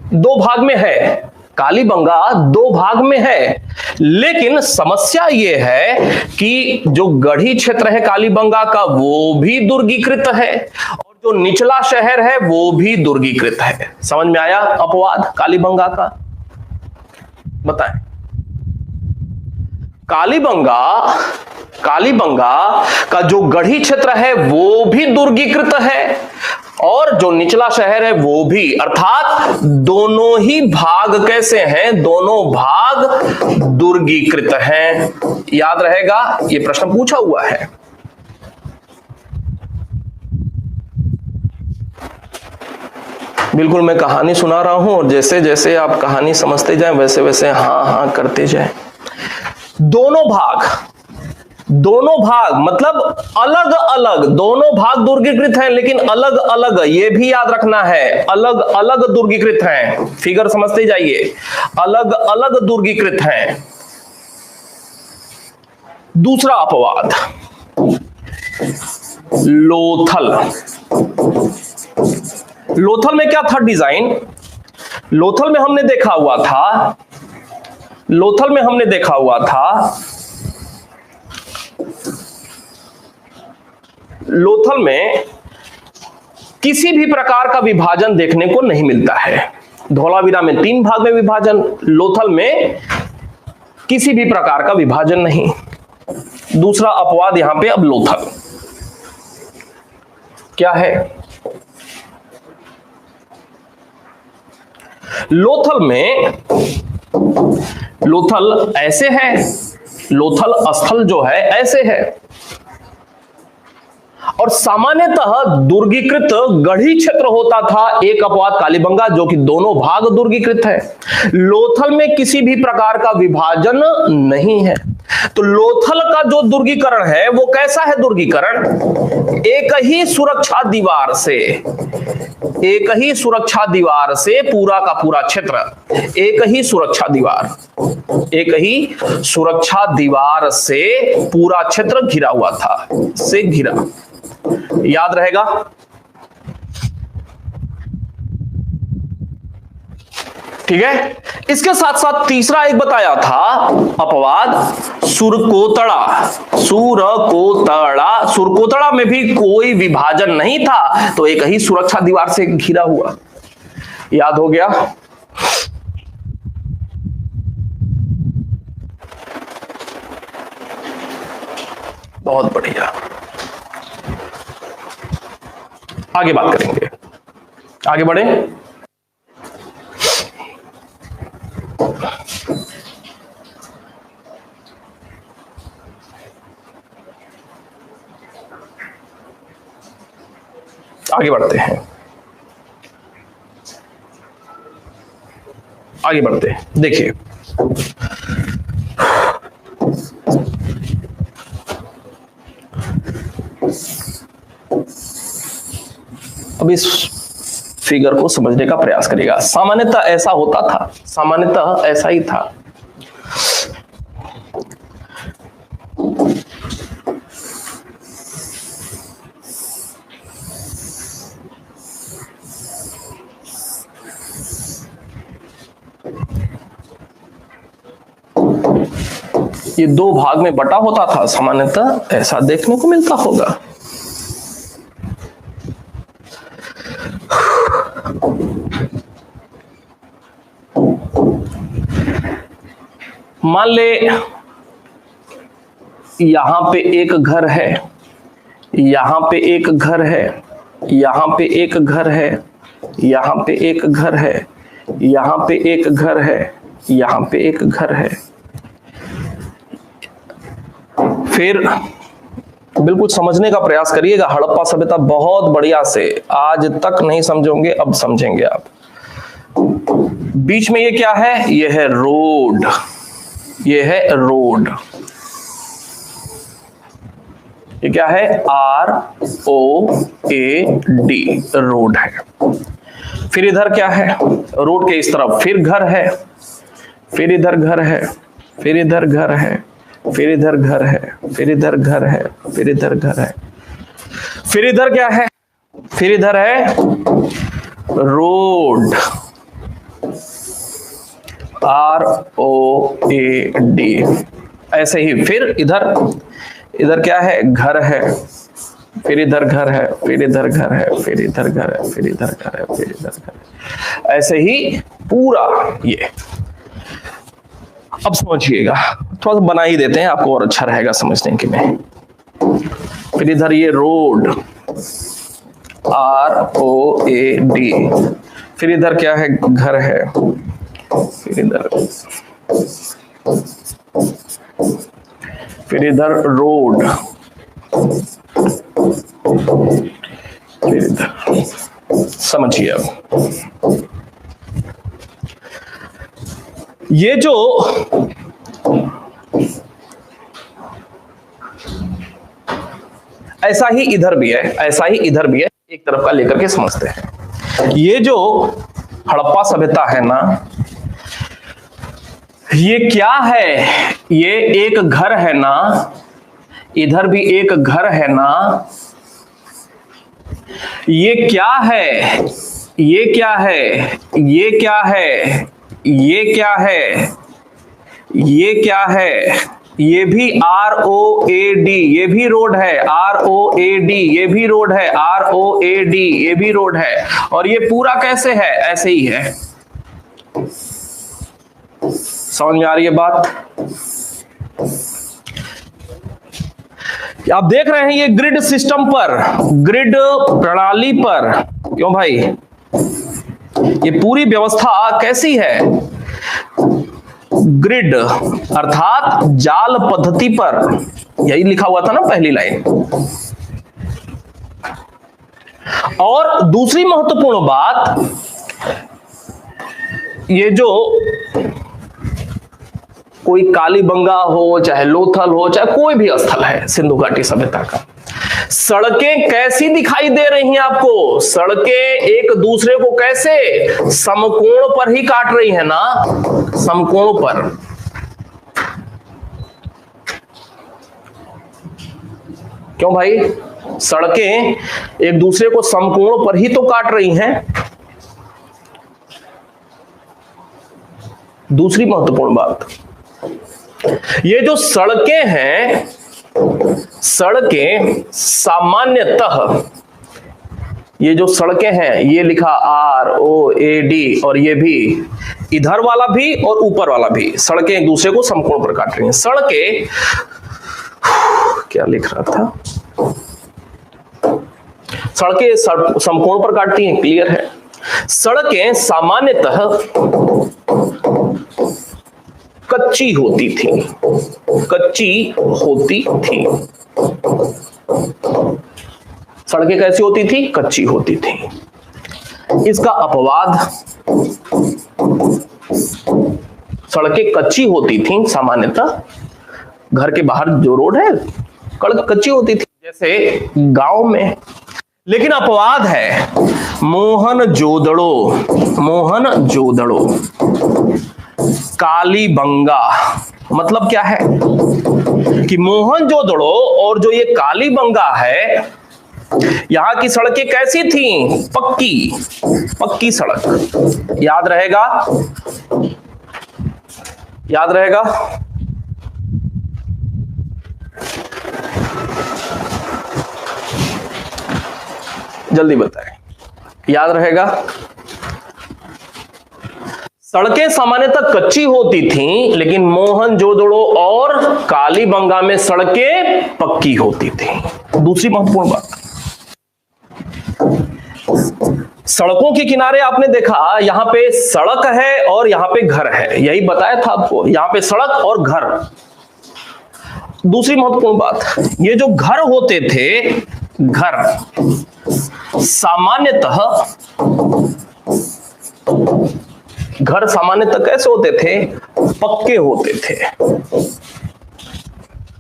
दो भाग में है। कालीबंगा दो भाग में है, लेकिन समस्या यह है कि जो गढ़ी क्षेत्र है कालीबंगा का वो भी दुर्गीकृत है और जो निचला शहर है वो भी दुर्गीकृत है। समझ में आया अपवाद कालीबंगा का? बताएं। कालीबंगा का जो गढ़ी क्षेत्र है वो भी दुर्गीकृत है और जो निचला शहर है वो भी, अर्थात दोनों ही भाग कैसे हैं? दोनों भाग दुर्गीकृत हैं। याद रहेगा, ये प्रश्न पूछा हुआ है। बिल्कुल मैं कहानी सुना रहा हूं और जैसे जैसे आप कहानी समझते जाएं वैसे वैसे हाँ हाँ करते जाएं। दोनों भाग मतलब अलग अलग, दोनों भाग दुर्गीकृत हैं लेकिन अलग अलग, ये भी याद रखना है, अलग अलग दुर्गीकृत हैं। फिगर समझते जाइए, अलग अलग दुर्गीकृत हैं। दूसरा अपवाद लोथल। लोथल में क्या था डिजाइन? लोथल में हमने देखा हुआ था लोथल में किसी भी प्रकार का विभाजन देखने को नहीं मिलता है। धौलावीरा में 3 भाग में विभाजन, लोथल में किसी भी प्रकार का विभाजन नहीं। दूसरा अपवाद यहां पे अब लोथल क्या है? लोथल ऐसे है, लोथल स्थल जो है ऐसे है और सामान्यतः दुर्गीकृत गढ़ी क्षेत्र होता था। एक अपवाद कालीबंगा जो कि दोनों भाग दुर्गीकृत है। लोथल में किसी भी प्रकार का विभाजन नहीं है। तो लोथल का जो दुर्गीकरण है वो कैसा है? दुर्गीकरण एक ही सुरक्षा दीवार से पूरा का पूरा क्षेत्र, एक ही सुरक्षा दीवार से पूरा क्षेत्र घिरा हुआ था, से घिरा। याद रहेगा? ठीक है। इसके साथ साथ तीसरा एक बताया था अपवाद सुरकोतड़ा में भी कोई विभाजन नहीं था, तो एक ही सुरक्षा दीवार से घिरा हुआ। याद हो गया? बहुत बढ़िया। आगे बात करेंगे, आगे बढ़े। आगे बढ़ते हैं, देखिए अब इस फिगर को समझने का प्रयास करिएगा। सामान्यतः ऐसा होता था, सामान्यतः ऐसा ही था। ये 2 भाग में बटा होता था, सामान्यतः ऐसा देखने को मिलता होगा। मान ले यहां पे एक घर है, यहां पे एक घर है, यहां पे एक घर है, यहां पे एक घर है, यहां पे एक घर है, यहां पे एक घर है। फिर बिल्कुल समझने का प्रयास करिएगा हड़प्पा सभ्यता बहुत बढ़िया से, आज तक नहीं समझोगे अब समझेंगे आप। बीच में ये क्या है? ये है रोड, ये है रोड। ये क्या है? ROAD, रोड है। फिर इधर क्या है? रोड के इस तरफ फिर घर है, फिर इधर घर है, फिर इधर घर है, फिर इधर घर है, फिर इधर घर है, फिर इधर घर है, फिर इधर क्या है? फिर इधर है रोड, ROAD। ऐसे ही फिर इधर, इधर क्या है? घर है, फिर इधर घर है, फिर इधर घर है, फिर इधर घर है, फिर इधर घर है, फिर इधर घर है। ऐसे ही पूरा ये। अब समझिएगा, थोड़ा सा बना ही देते हैं आपको और अच्छा रहेगा समझने के में। फिर इधर ये रोड, ROAD। फिर इधर क्या है? घर है, फिर इधर रोड, फिर इधर। समझिए अब ये जो ऐसा ही इधर भी है, ऐसा ही इधर भी है, एक तरफ का लेकर के समझते हैं। ये जो हड़प्पा सभ्यता है ना, ये क्या है? ये एक घर है ना, इधर भी एक घर है ना। ये क्या है? ये क्या है? ये क्या है? ये क्या है? ये क्या है? ये भी ROAD, ये भी रोड है, ROAD, ये भी रोड है, ROAD, ये भी रोड है। और ये पूरा कैसे है? ऐसे ही है। समझ में आ रही है बात? आप देख रहे हैं ये ग्रिड सिस्टम पर, ग्रिड प्रणाली पर। क्यों भाई? ये पूरी व्यवस्था कैसी है? ग्रिड अर्थात जाल पद्धति पर। यही लिखा हुआ था ना पहली लाइन। और दूसरी महत्वपूर्ण बात, ये जो कोई कालीबंगा हो, चाहे लोथल हो, चाहे कोई भी स्थल है सिंधु घाटी सभ्यता का, सड़कें कैसी दिखाई दे रही हैं आपको? सड़कें एक दूसरे को कैसे समकोण पर ही काट रही है ना, समकोण पर। क्यों भाई? सड़कें एक दूसरे को समकोण पर ही तो काट रही हैं। दूसरी महत्वपूर्ण बात, ये जो सड़कें हैं, सड़कें सामान्यतः, ये जो सड़कें हैं, ये लिखा ROAD, और ये भी इधर वाला भी और ऊपर वाला भी, सड़कें एक दूसरे को समकोण पर काट रही हैं। सड़कें, क्या लिख रहा था? सड़कें समकोण पर काटती हैं, क्लियर है। सड़कें सामान्यतः कच्ची होती थी, कच्ची होती थी। सड़कें कैसी होती थी? कच्ची होती थी। इसका अपवाद, सड़कें कच्ची होती थी सामान्यतः, घर के बाहर जो रोड है कच्ची होती थी, जैसे गांव में। लेकिन अपवाद है मोहनजोदड़ो, मोहनजोदड़ो, कालीबंगा। मतलब क्या है कि मोहनजोदड़ो और जो ये कालीबंगा है, यहां की सड़कें कैसी थी? पक्की, पक्की सड़क। याद रहेगा? याद रहेगा? जल्दी बताएं, याद रहेगा? सड़कें सामान्यतः कच्ची होती थीं, लेकिन मोहनजोदड़ो और कालीबंगा में सड़कें पक्की होती थीं। दूसरी महत्वपूर्ण बात, सड़कों के किनारे आपने देखा यहां पे सड़क है और यहां पे घर है, यही बताया था आपको, यहां पे सड़क और घर। दूसरी महत्वपूर्ण बात, ये जो घर होते थे, घर सामान्यतः कैसे होते थे? पक्के होते थे।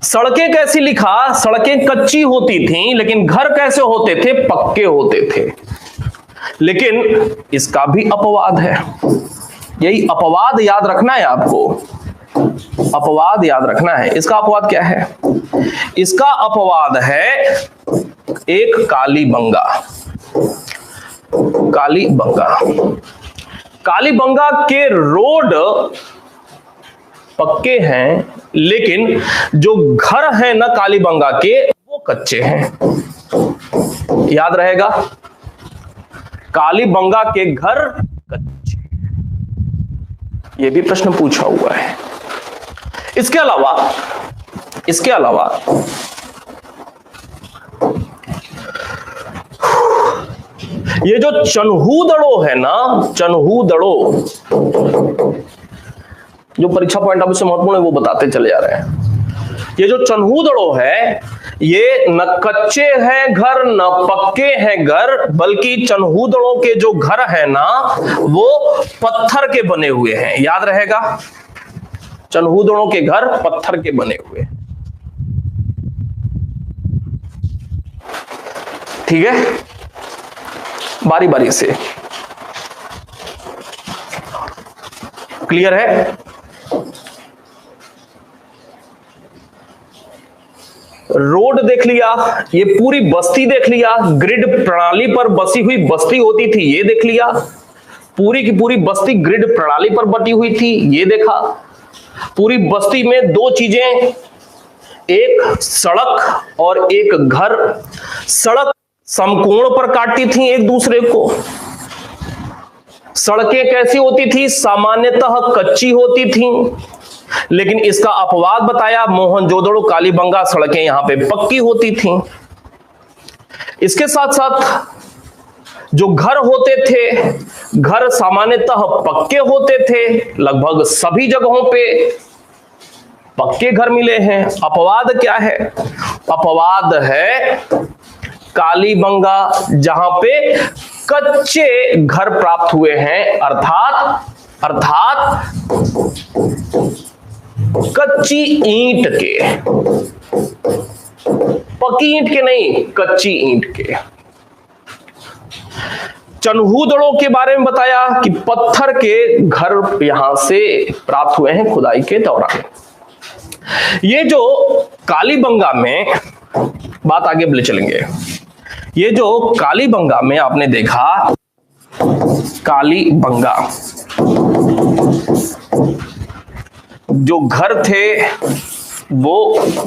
सड़कें कैसी लिखा? सड़कें कच्ची होती थीं, लेकिन घर कैसे होते थे? पक्के होते थे। लेकिन इसका भी अपवाद है, यही अपवाद याद रखना है आपको, अपवाद याद रखना है। इसका अपवाद क्या है? इसका अपवाद है एक कालीबंगा। कालीबंगा के रोड पक्के हैं, लेकिन जो घर हैं ना कालीबंगा के, वो कच्चे हैं। याद रहेगा, कालीबंगा के घर कच्चे। ये भी प्रश्न पूछा हुआ है। इसके अलावा ये जो चन्हूदड़ो है ना, चन्हूदड़ो, जो परीक्षा पॉइंट ऑफ व्यू से महत्वपूर्ण है वो बताते चले जा रहे हैं। ये जो चन्हूदड़ो है, ये न कच्चे हैं घर न पक्के हैं घर, बल्कि चन्हूदड़ों के जो घर है ना वो पत्थर के बने हुए हैं। याद रहेगा, चन्हूदड़ों के घर पत्थर के बने हुए। ठीक है, बारी बारी से क्लियर है? रोड देख लिया, ये पूरी बस्ती देख लिया, ग्रिड प्रणाली पर बसी हुई बस्ती होती थी, ये देख लिया, पूरी की पूरी बस्ती ग्रिड प्रणाली पर बटी हुई थी, ये देखा। पूरी बस्ती में दो चीजें, एक सड़क और एक घर। सड़क समकोण पर काटती थी एक दूसरे को। सड़कें कैसी होती थी? सामान्यतः कच्ची होती थी, लेकिन इसका अपवाद बताया, मोहनजोदड़ो कालीबंगा सड़कें यहां पे पक्की होती थीं। इसके साथ साथ जो घर होते थे, घर सामान्यतः पक्के होते थे, लगभग सभी जगहों पे पक्के घर मिले हैं। अपवाद क्या है? अपवाद है कालीबंगा, जहां पे कच्चे घर प्राप्त हुए हैं, अर्थात कच्ची ईंट के, पक्की ईंट के नहीं, कच्ची ईंट के। चन्हूदड़ों के बारे में बताया कि पत्थर के घर यहां से प्राप्त हुए हैं खुदाई के दौरान। ये जो कालीबंगा में, बात आगे ले चलेंगे, ये जो कालीबंगा में आपने देखा, कालीबंगा जो घर थे वो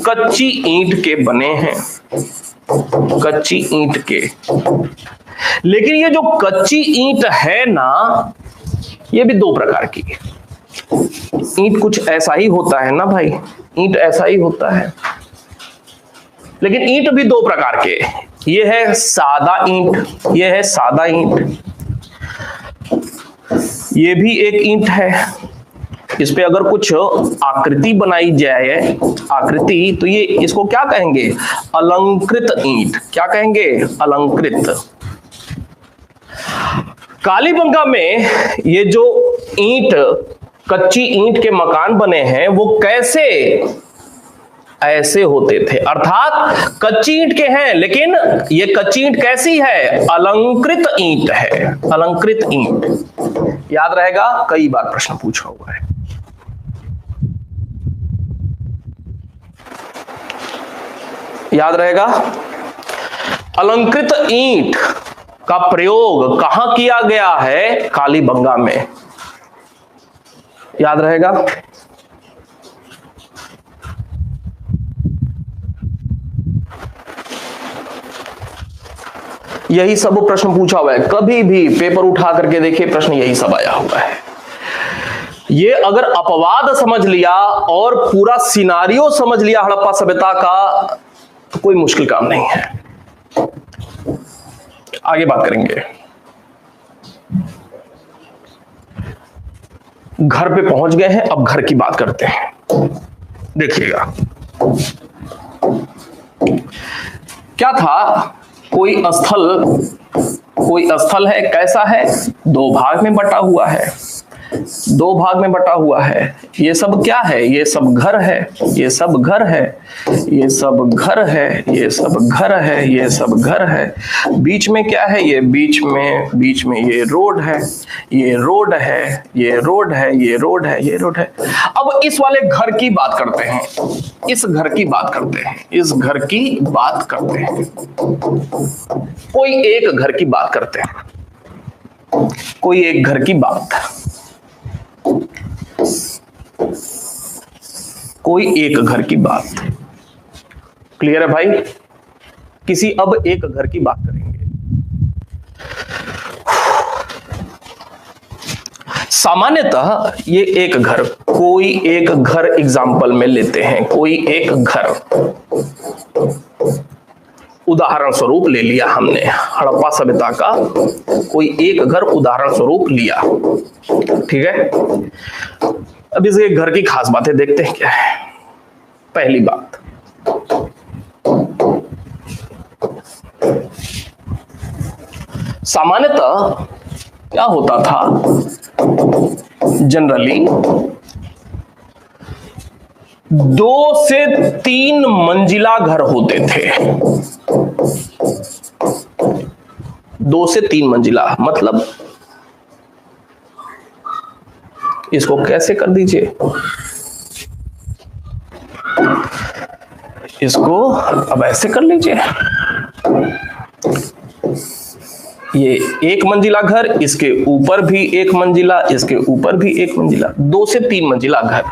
कच्ची ईंट के बने हैं, कच्ची ईंट के। लेकिन ये जो कच्ची ईंट है ना, ये भी दो प्रकार की है। ईंट कुछ ऐसा ही होता है ना भाई, ईंट ऐसा ही होता है, लेकिन ईंट भी दो प्रकार के। ये है सादा ईंट, ये है सादा ईंट, ये भी एक ईंट है। इस पे अगर कुछ आकृति बनाई जाए, आकृति, तो ये इसको क्या कहेंगे? अलंकृत ईंट। क्या कहेंगे? अलंकृत। कालीबंगा में ये जो ईंट, कच्ची ईंट के मकान बने हैं, वो कैसे? ऐसे होते थे, अर्थात कच्ची ईंट के हैं, लेकिन ये कच्ची ईंट कैसी है? अलंकृत ईंट है, अलंकृत ईंट। याद रहेगा, कई बार प्रश्न पूछा हुआ है। याद रहेगा, अलंकृत ईंट का प्रयोग कहां किया गया है? कालीबंगा में। याद रहेगा। यही सब प्रश्न पूछा हुआ है, कभी भी पेपर उठा करके देखिए, प्रश्न यही सब आया हुआ है। ये अगर अपवाद समझ लिया और पूरा सिनारियो समझ लिया हड़प्पा सभ्यता का तो कोई मुश्किल काम नहीं है। आगे बात करेंगे। घर पे पहुंच गए हैं, अब घर की बात करते हैं। देखिएगा क्या था, कोई स्थल है, कैसा है, दो भाग में बटा हुआ है, दो भाग में बटा हुआ है। ये सब क्या है, ये सब घर है, ये सब घर है, ये सब घर है, ये सब घर है, ये सब घर है। बीच में क्या है, ये बीच में ये रोड है, ये रोड है, ये रोड है, ये रोड है, ये रोड है। अब इस वाले घर की बात करते हैं, इस घर की बात करते हैं, इस घर की बात करते हैं। कोई एक घर की बात करते हैं, कोई एक घर की बात, कोई एक घर की बात। क्लियर है भाई? किसी अब एक घर की बात करेंगे। सामान्यतः ये एक घर, कोई एक घर एग्जाम्पल में लेते हैं, कोई एक घर, उदाहरण स्वरूप ले लिया हमने हड़प्पा सभ्यता का, कोई एक घर उदाहरण स्वरूप लिया। ठीक है, अब इसके घर की खास बातें देखते हैं क्या है। पहली बात, सामान्यतः क्या होता था, जनरली 2 से 3 मंजिला घर होते थे। 2 से 3 मंजिला मतलब इसको कैसे कर दीजिए, इसको अब ऐसे कर लीजिए। ये एक मंजिला घर, इसके ऊपर भी एक मंजिला, इसके ऊपर भी एक मंजिला, 2 से 3 मंजिला घर।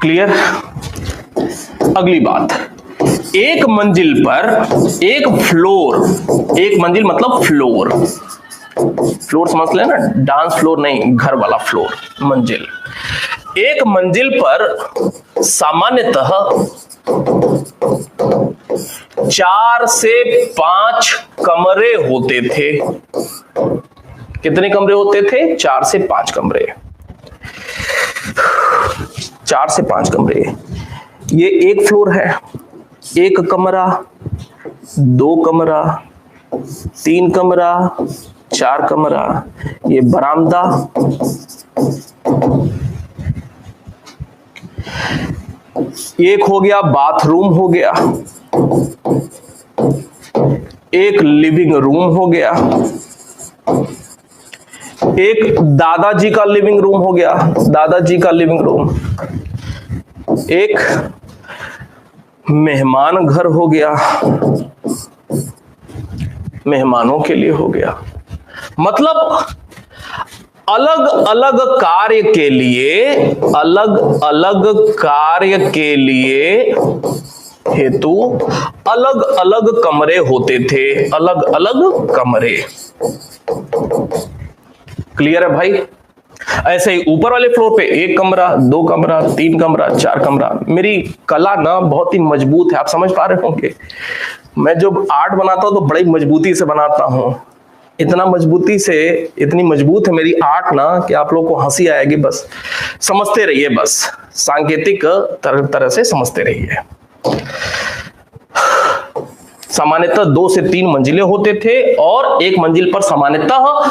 क्लियर? अगली बात, एक मंजिल पर एक फ्लोर, एक मंजिल मतलब फ्लोर, फ्लोर समझ लेना, डांस फ्लोर नहीं, घर वाला फ्लोर, मंजिल। एक मंजिल पर सामान्यतः 4 से 5 कमरे होते थे। कितने कमरे होते थे? 4 से 5 कमरे, 4 से 5 कमरे। ये एक फ्लोर है, एक कमरा, 2 कमरा, 3 कमरा, 4 कमरा, ये बरामदा, एक हो गया बाथरूम हो गया, एक लिविंग रूम हो गया, एक दादाजी का लिविंग रूम हो गया, दादाजी का लिविंग रूम, एक मेहमान घर हो गया, मेहमानों के लिए हो गया। मतलब अलग अलग कार्य के लिए, अलग अलग कार्य के लिए हेतु अलग अलग कमरे होते थे, अलग अलग कमरे। क्लियर है भाई? ऐसे ही ऊपर वाले फ्लोर पे 1 कमरा, 2 कमरा, 3 कमरा, 4 कमरा। मेरी कला ना बहुत ही मजबूत है, आप समझ पा रहे होंगे। मैं जब आर्ट बनाता हूं तो बड़ी मजबूती से बनाता हूं, इतना मजबूती से, इतनी मजबूत है मेरी आर्ट ना कि आप लोगों को हंसी आएगी। बस समझते रहिए, बस सांकेतिक तरह से समझते रहिए। सामान्यतः 2 से 3 मंजिले होते थे और एक मंजिल पर सामान्यतः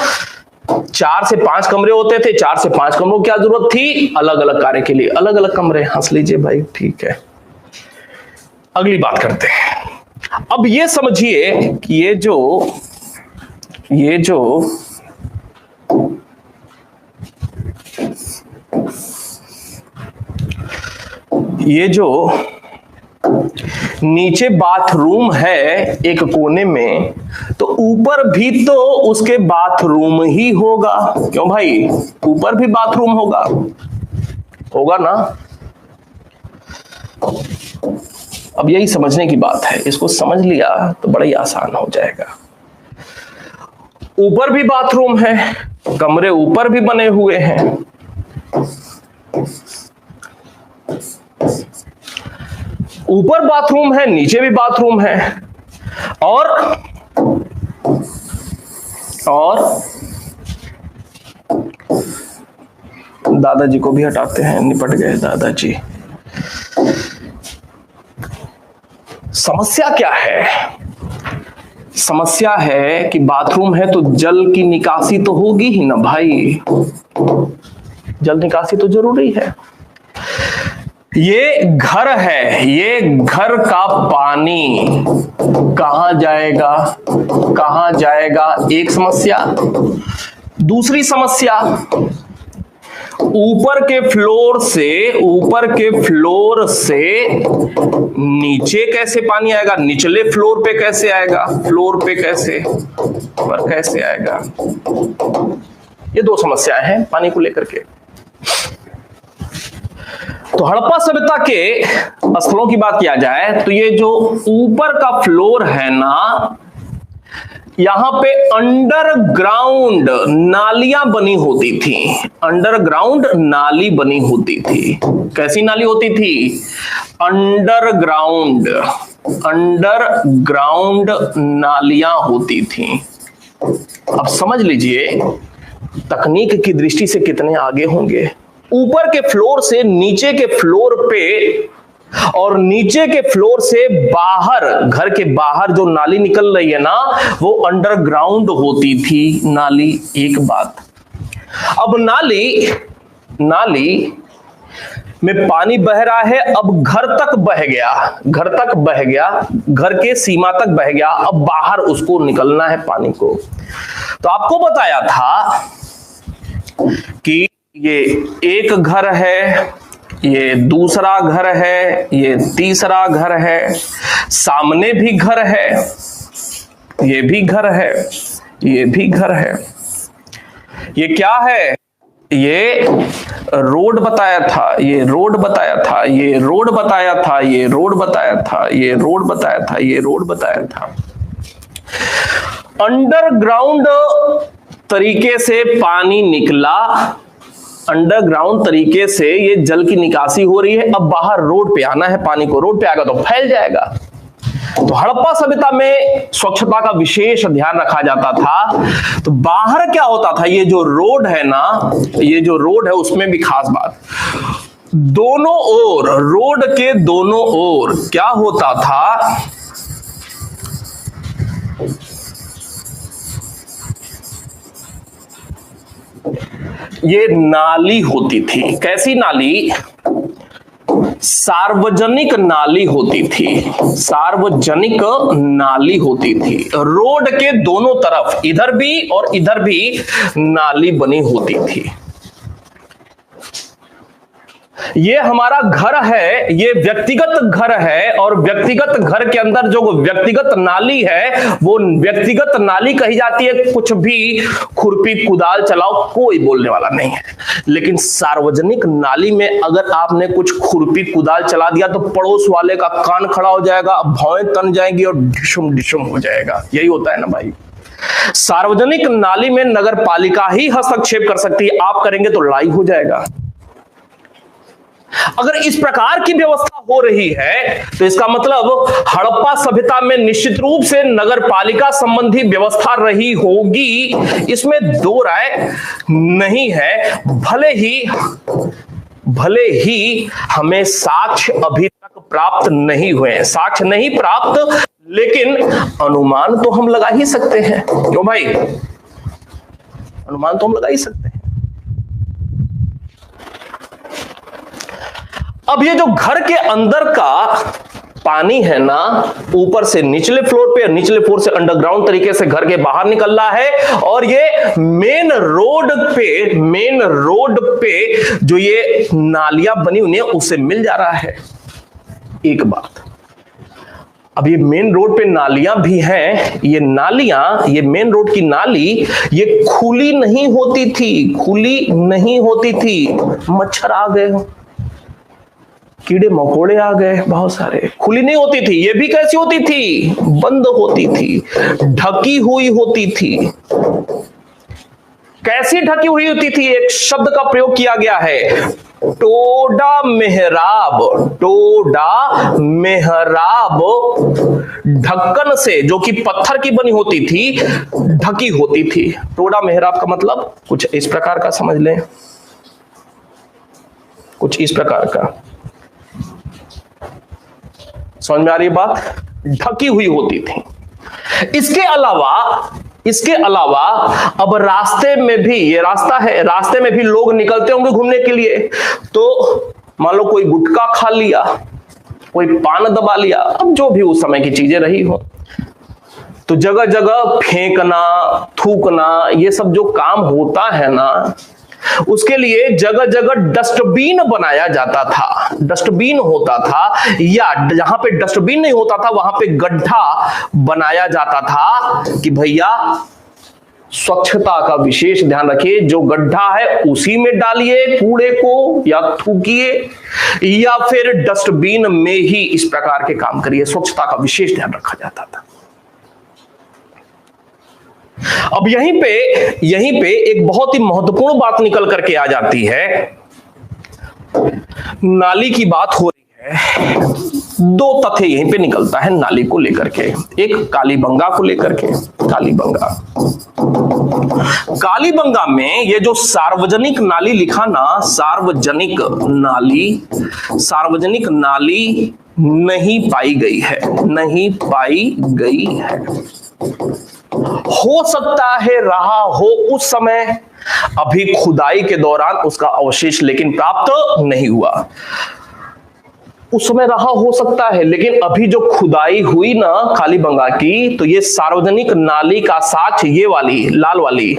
4 से 5 कमरे होते थे। 4 से 5 कमरों की क्या जरूरत थी? अलग अलग कार्य के लिए अलग अलग कमरे। हंस लीजिए भाई, ठीक है। अगली बात करते हैं। अब ये समझिए कि ये जो नीचे बाथरूम है एक कोने में, तो ऊपर भी तो उसके बाथरूम ही होगा। क्यों भाई? ऊपर भी बाथरूम होगा ना। अब यही समझने की बात है, इसको समझ लिया तो बड़ा ही आसान हो जाएगा। ऊपर भी बाथरूम है, कमरे ऊपर भी बने हुए हैं। ऊपर बाथरूम है, नीचे भी बाथरूम है। और दादाजी को भी हटाते हैं, निपट गए दादाजी। समस्या क्या है? समस्या है कि बाथरूम है तो जल की निकासी तो होगी ही ना भाई, जल निकासी तो जरूरी है। ये घर है, ये घर का पानी कहां जाएगा, कहां जाएगा, एक समस्या। दूसरी समस्या, ऊपर के फ्लोर से नीचे कैसे पानी आएगा, निचले फ्लोर पे कैसे आएगा, फ्लोर पे कैसे, पर कैसे आएगा। ये दो समस्याएं हैं पानी को लेकर के। तो हड़प्पा सभ्यता के स्थलों की बात किया जाए तो ये जो ऊपर का फ्लोर है ना, यहां पे अंडरग्राउंड नालियां बनी होती थी। अंडरग्राउंड नाली बनी होती थी। कैसी नाली होती थी? अंडरग्राउंड नालियां होती थी। अब समझ लीजिए तकनीक की दृष्टि से कितने आगे होंगे। ऊपर के फ्लोर से नीचे के फ्लोर पे और नीचे के फ्लोर से बाहर, घर के बाहर जो नाली निकल रही है ना, वो अंडरग्राउंड होती थी नाली। एक बात, अब नाली में पानी बह रहा है, अब घर तक बह गया, घर के सीमा तक बह गया, अब बाहर उसको निकलना है पानी को। तो आपको बताया था कि ये एक घर है, ये दूसरा घर है, ये तीसरा घर है, सामने भी घर है, ये भी घर है, ये भी घर है। ये क्या है? ये रोड बताया था, ये रोड बताया था, ये रोड बताया था, ये रोड बताया था, ये रोड बताया था, ये रोड बताया था। अंडरग्राउंड तरीके से पानी निकला, अंडरग्राउंड तरीके से ये जल की निकासी हो रही है। अब बाहर रोड पे आना है पानी को, रोड पे आएगा तो फैल जाएगा। तो हड़प्पा सभ्यता में स्वच्छता का विशेष ध्यान रखा जाता था। तो बाहर क्या होता था, ये जो रोड है ना, ये जो रोड है उसमें भी खास बात, दोनों ओर, रोड के दोनों ओर क्या होता था, ये नाली होती थी। कैसी नाली? सार्वजनिक नाली होती थी, सार्वजनिक नाली होती थी। रोड के दोनों तरफ, इधर भी और इधर भी नाली बनी होती थी। ये हमारा घर है, ये व्यक्तिगत घर है, और व्यक्तिगत घर के अंदर जो व्यक्तिगत नाली है वो व्यक्तिगत नाली कही जाती है। कुछ भी खुरपी कुदाल चलाओ, कोई बोलने वाला नहीं है। लेकिन सार्वजनिक नाली में अगर आपने कुछ खुरपी कुदाल चला दिया तो पड़ोस वाले का कान खड़ा हो जाएगा, भौएं तन जाएंगी और डिशुम डिशुम हो जाएगा। यही होता है ना भाई। सार्वजनिक नाली में नगर पालिका ही हस्तक्षेप कर सकती है, आप करेंगे तो लड़ाई हो जाएगा। अगर इस प्रकार की व्यवस्था हो रही है तो इसका मतलब हड़प्पा सभ्यता में निश्चित रूप से नगर पालिका संबंधी व्यवस्था रही होगी, इसमें दो राय नहीं है। भले ही हमें साक्ष्य अभी तक प्राप्त नहीं हुए हैं, साक्ष्य नहीं प्राप्त, लेकिन अनुमान तो हम लगा ही सकते हैं। क्यों भाई? अनुमान तो हम लगा ही सकते हैं। अब ये जो घर के अंदर का पानी है ना, ऊपर से निचले फ्लोर पे, निचले फ्लोर से अंडरग्राउंड तरीके से घर के बाहर निकल रहा है, और ये मेन रोड पे जो ये नालियां बनी हुई है उससे मिल जा रहा है। एक बात, अब ये मेन रोड पे नालियां भी हैं, ये नालियां, ये मेन रोड की नाली ये खुली नहीं होती थी, मच्छर आ गए, कीड़े मकोड़े आ गए बहुत सारे, खुली नहीं होती थी। ये भी कैसी होती थी? बंद होती थी, ढकी हुई होती थी। कैसी ढकी हुई होती थी? एक शब्द का प्रयोग किया गया है, टोडा मेहराब। टोडा मेहराब ढक्कन से, जो कि पत्थर की बनी होती थी, ढकी होती थी। टोडा मेहराब का मतलब कुछ इस प्रकार का समझ लें, कुछ इस प्रकार का। समझ में आ रही बात? ढकी हुई होती थी। इसके अलावा अब रास्ते में भी, ये रास्ता है, रास्ते में भी लोग निकलते होंगे घूमने के लिए, तो मान लो कोई गुटखा खा लिया, कोई पान दबा लिया, अब जो भी उस समय की चीजें रही हो, तो जगह जगह फेंकना, थूकना, ये सब जो काम होता है ना, उसके लिए जगह जगह डस्टबिन बनाया जाता था। डस्टबिन होता था, या जहां पे डस्टबिन नहीं होता था वहां पे गड्ढा बनाया जाता था कि भैया स्वच्छता का विशेष ध्यान रखिए, जो गड्ढा है उसी में डालिए कूड़े को या थूकिए, या फिर डस्टबिन में ही इस प्रकार के काम करिए। स्वच्छता का विशेष ध्यान रखा जाता था। अब यहीं पे एक बहुत ही महत्वपूर्ण बात निकल करके आ जाती है। नाली की बात हो रही है, दो तथ्य यहीं पे निकलता है नाली को लेकर के। एक कालीबंगा को लेकर के। कालीबंगा में ये जो सार्वजनिक नाली लिखा ना, सार्वजनिक नाली नहीं पाई गई है, नहीं पाई गई है। हो सकता है रहा हो उस समय, अभी खुदाई के दौरान उसका अवशेष लेकिन प्राप्त नहीं हुआ। उस समय रहा हो सकता है, लेकिन अभी जो खुदाई हुई ना कालीबंगा की, तो ये सार्वजनिक नाली का साक्ष्य, ये वाली लाल वाली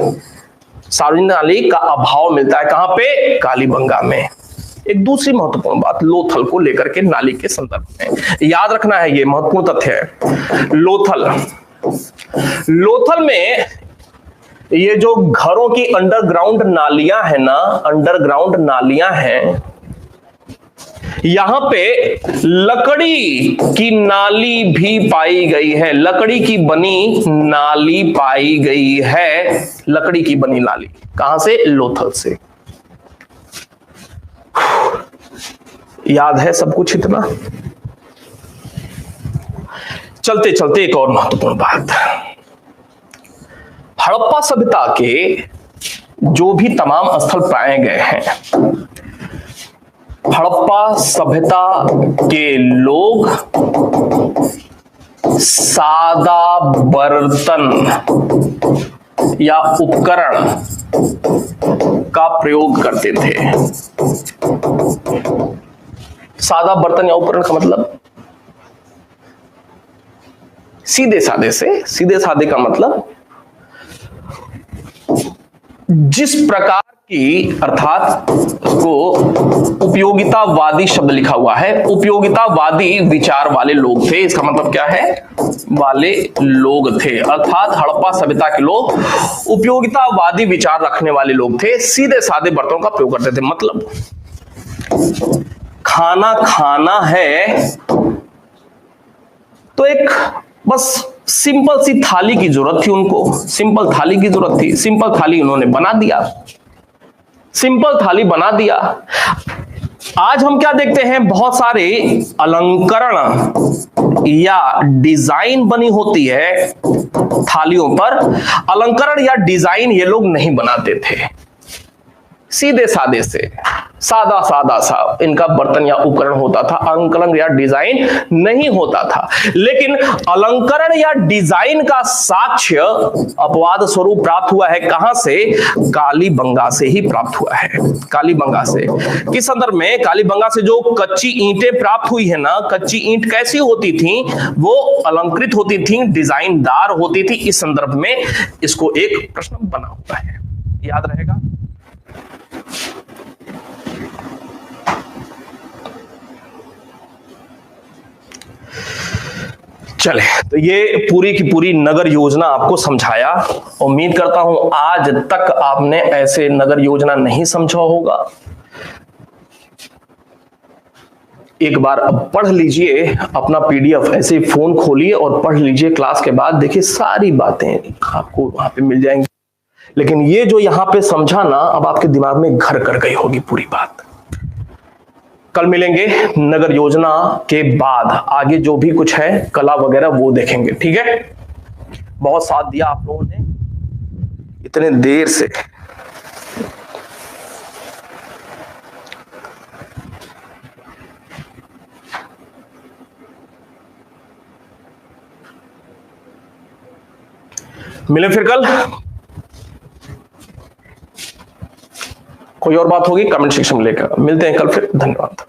सार्वजनिक नाली का अभाव मिलता है। कहां पे? कालीबंगा में। एक दूसरी महत्वपूर्ण बात लोथल को लेकर के नाली के संदर्भ में याद रखना है, ये महत्वपूर्ण तथ्य है। लोथल में ये जो घरों की अंडरग्राउंड नालियां है ना, अंडरग्राउंड नालियां हैं, यहां पे लकड़ी की नाली भी पाई गई है। लकड़ी की बनी नाली पाई गई है। लकड़ी की बनी नाली कहां से? लोथल से। याद है सब कुछ इतना? चलते चलते एक और महत्वपूर्ण बात, हड़प्पा सभ्यता के जो भी तमाम स्थल पाए गए हैं, हड़प्पा सभ्यता के लोग सादा बर्तन या उपकरण का प्रयोग करते थे। सादा बर्तन या उपकरण का मतलब सीधे सादे का मतलब जिस प्रकार की, अर्थात को उपयोगितावादी शब्द लिखा हुआ है, उपयोगितावादी विचार वाले लोग थे। इसका मतलब क्या है? वाले लोग थे, अर्थात हड़प्पा सभ्यता के लोग उपयोगितावादी विचार रखने वाले लोग थे। सीधे सादे बर्तनों का प्रयोग करते थे। मतलब खाना खाना है तो एक बस सिंपल सी थाली की जरूरत थी उनको, सिंपल थाली की जरूरत थी, सिंपल थाली उन्होंने बना दिया, सिंपल थाली बना दिया। आज हम क्या देखते हैं? बहुत सारे अलंकरण या डिजाइन बनी होती है थालियों पर। अलंकरण या डिजाइन ये लोग नहीं बनाते थे, सीधे सादे से सादा सा इनका बर्तन या उपकरण होता था। अलंकरण या डिजाइन नहीं होता था। लेकिन अलंकरण या डिजाइन का साक्ष्य अपवाद स्वरूप प्राप्त हुआ है। कहां से? कालीबंगा से ही प्राप्त हुआ है। कालीबंगा से किस संदर्भ में? कालीबंगा से जो कच्ची ईंटें प्राप्त हुई है ना, कच्ची ईंट कैसी होती थी? वो अलंकृत होती थी, डिजाइनदार होती थी। इस संदर्भ में इसको एक प्रश्न बना हुआ है, याद रहेगा। चले, तो ये पूरी की पूरी नगर योजना आपको समझाया। उम्मीद करता हूं आज तक आपने ऐसे नगर योजना नहीं समझा होगा। एक बार अब पढ़ लीजिए अपना पीडीएफ, ऐसे फोन खोलिए और पढ़ लीजिए क्लास के बाद। देखिए सारी बातें आपको वहां पे मिल जाएंगी। लेकिन ये जो यहां पे समझा ना, अब आपके दिमाग में घर कर गई होगी पूरी बात। कल मिलेंगे नगर योजना के बाद, आगे जो भी कुछ है कला वगैरह वो देखेंगे, ठीक है। बहुत साथ दिया आप लोगों ने इतने देर से। मिले फिर कल। कोई और बात होगी कमेंट सेक्शन में लेकर मिलते हैं कल फिर। धन्यवाद।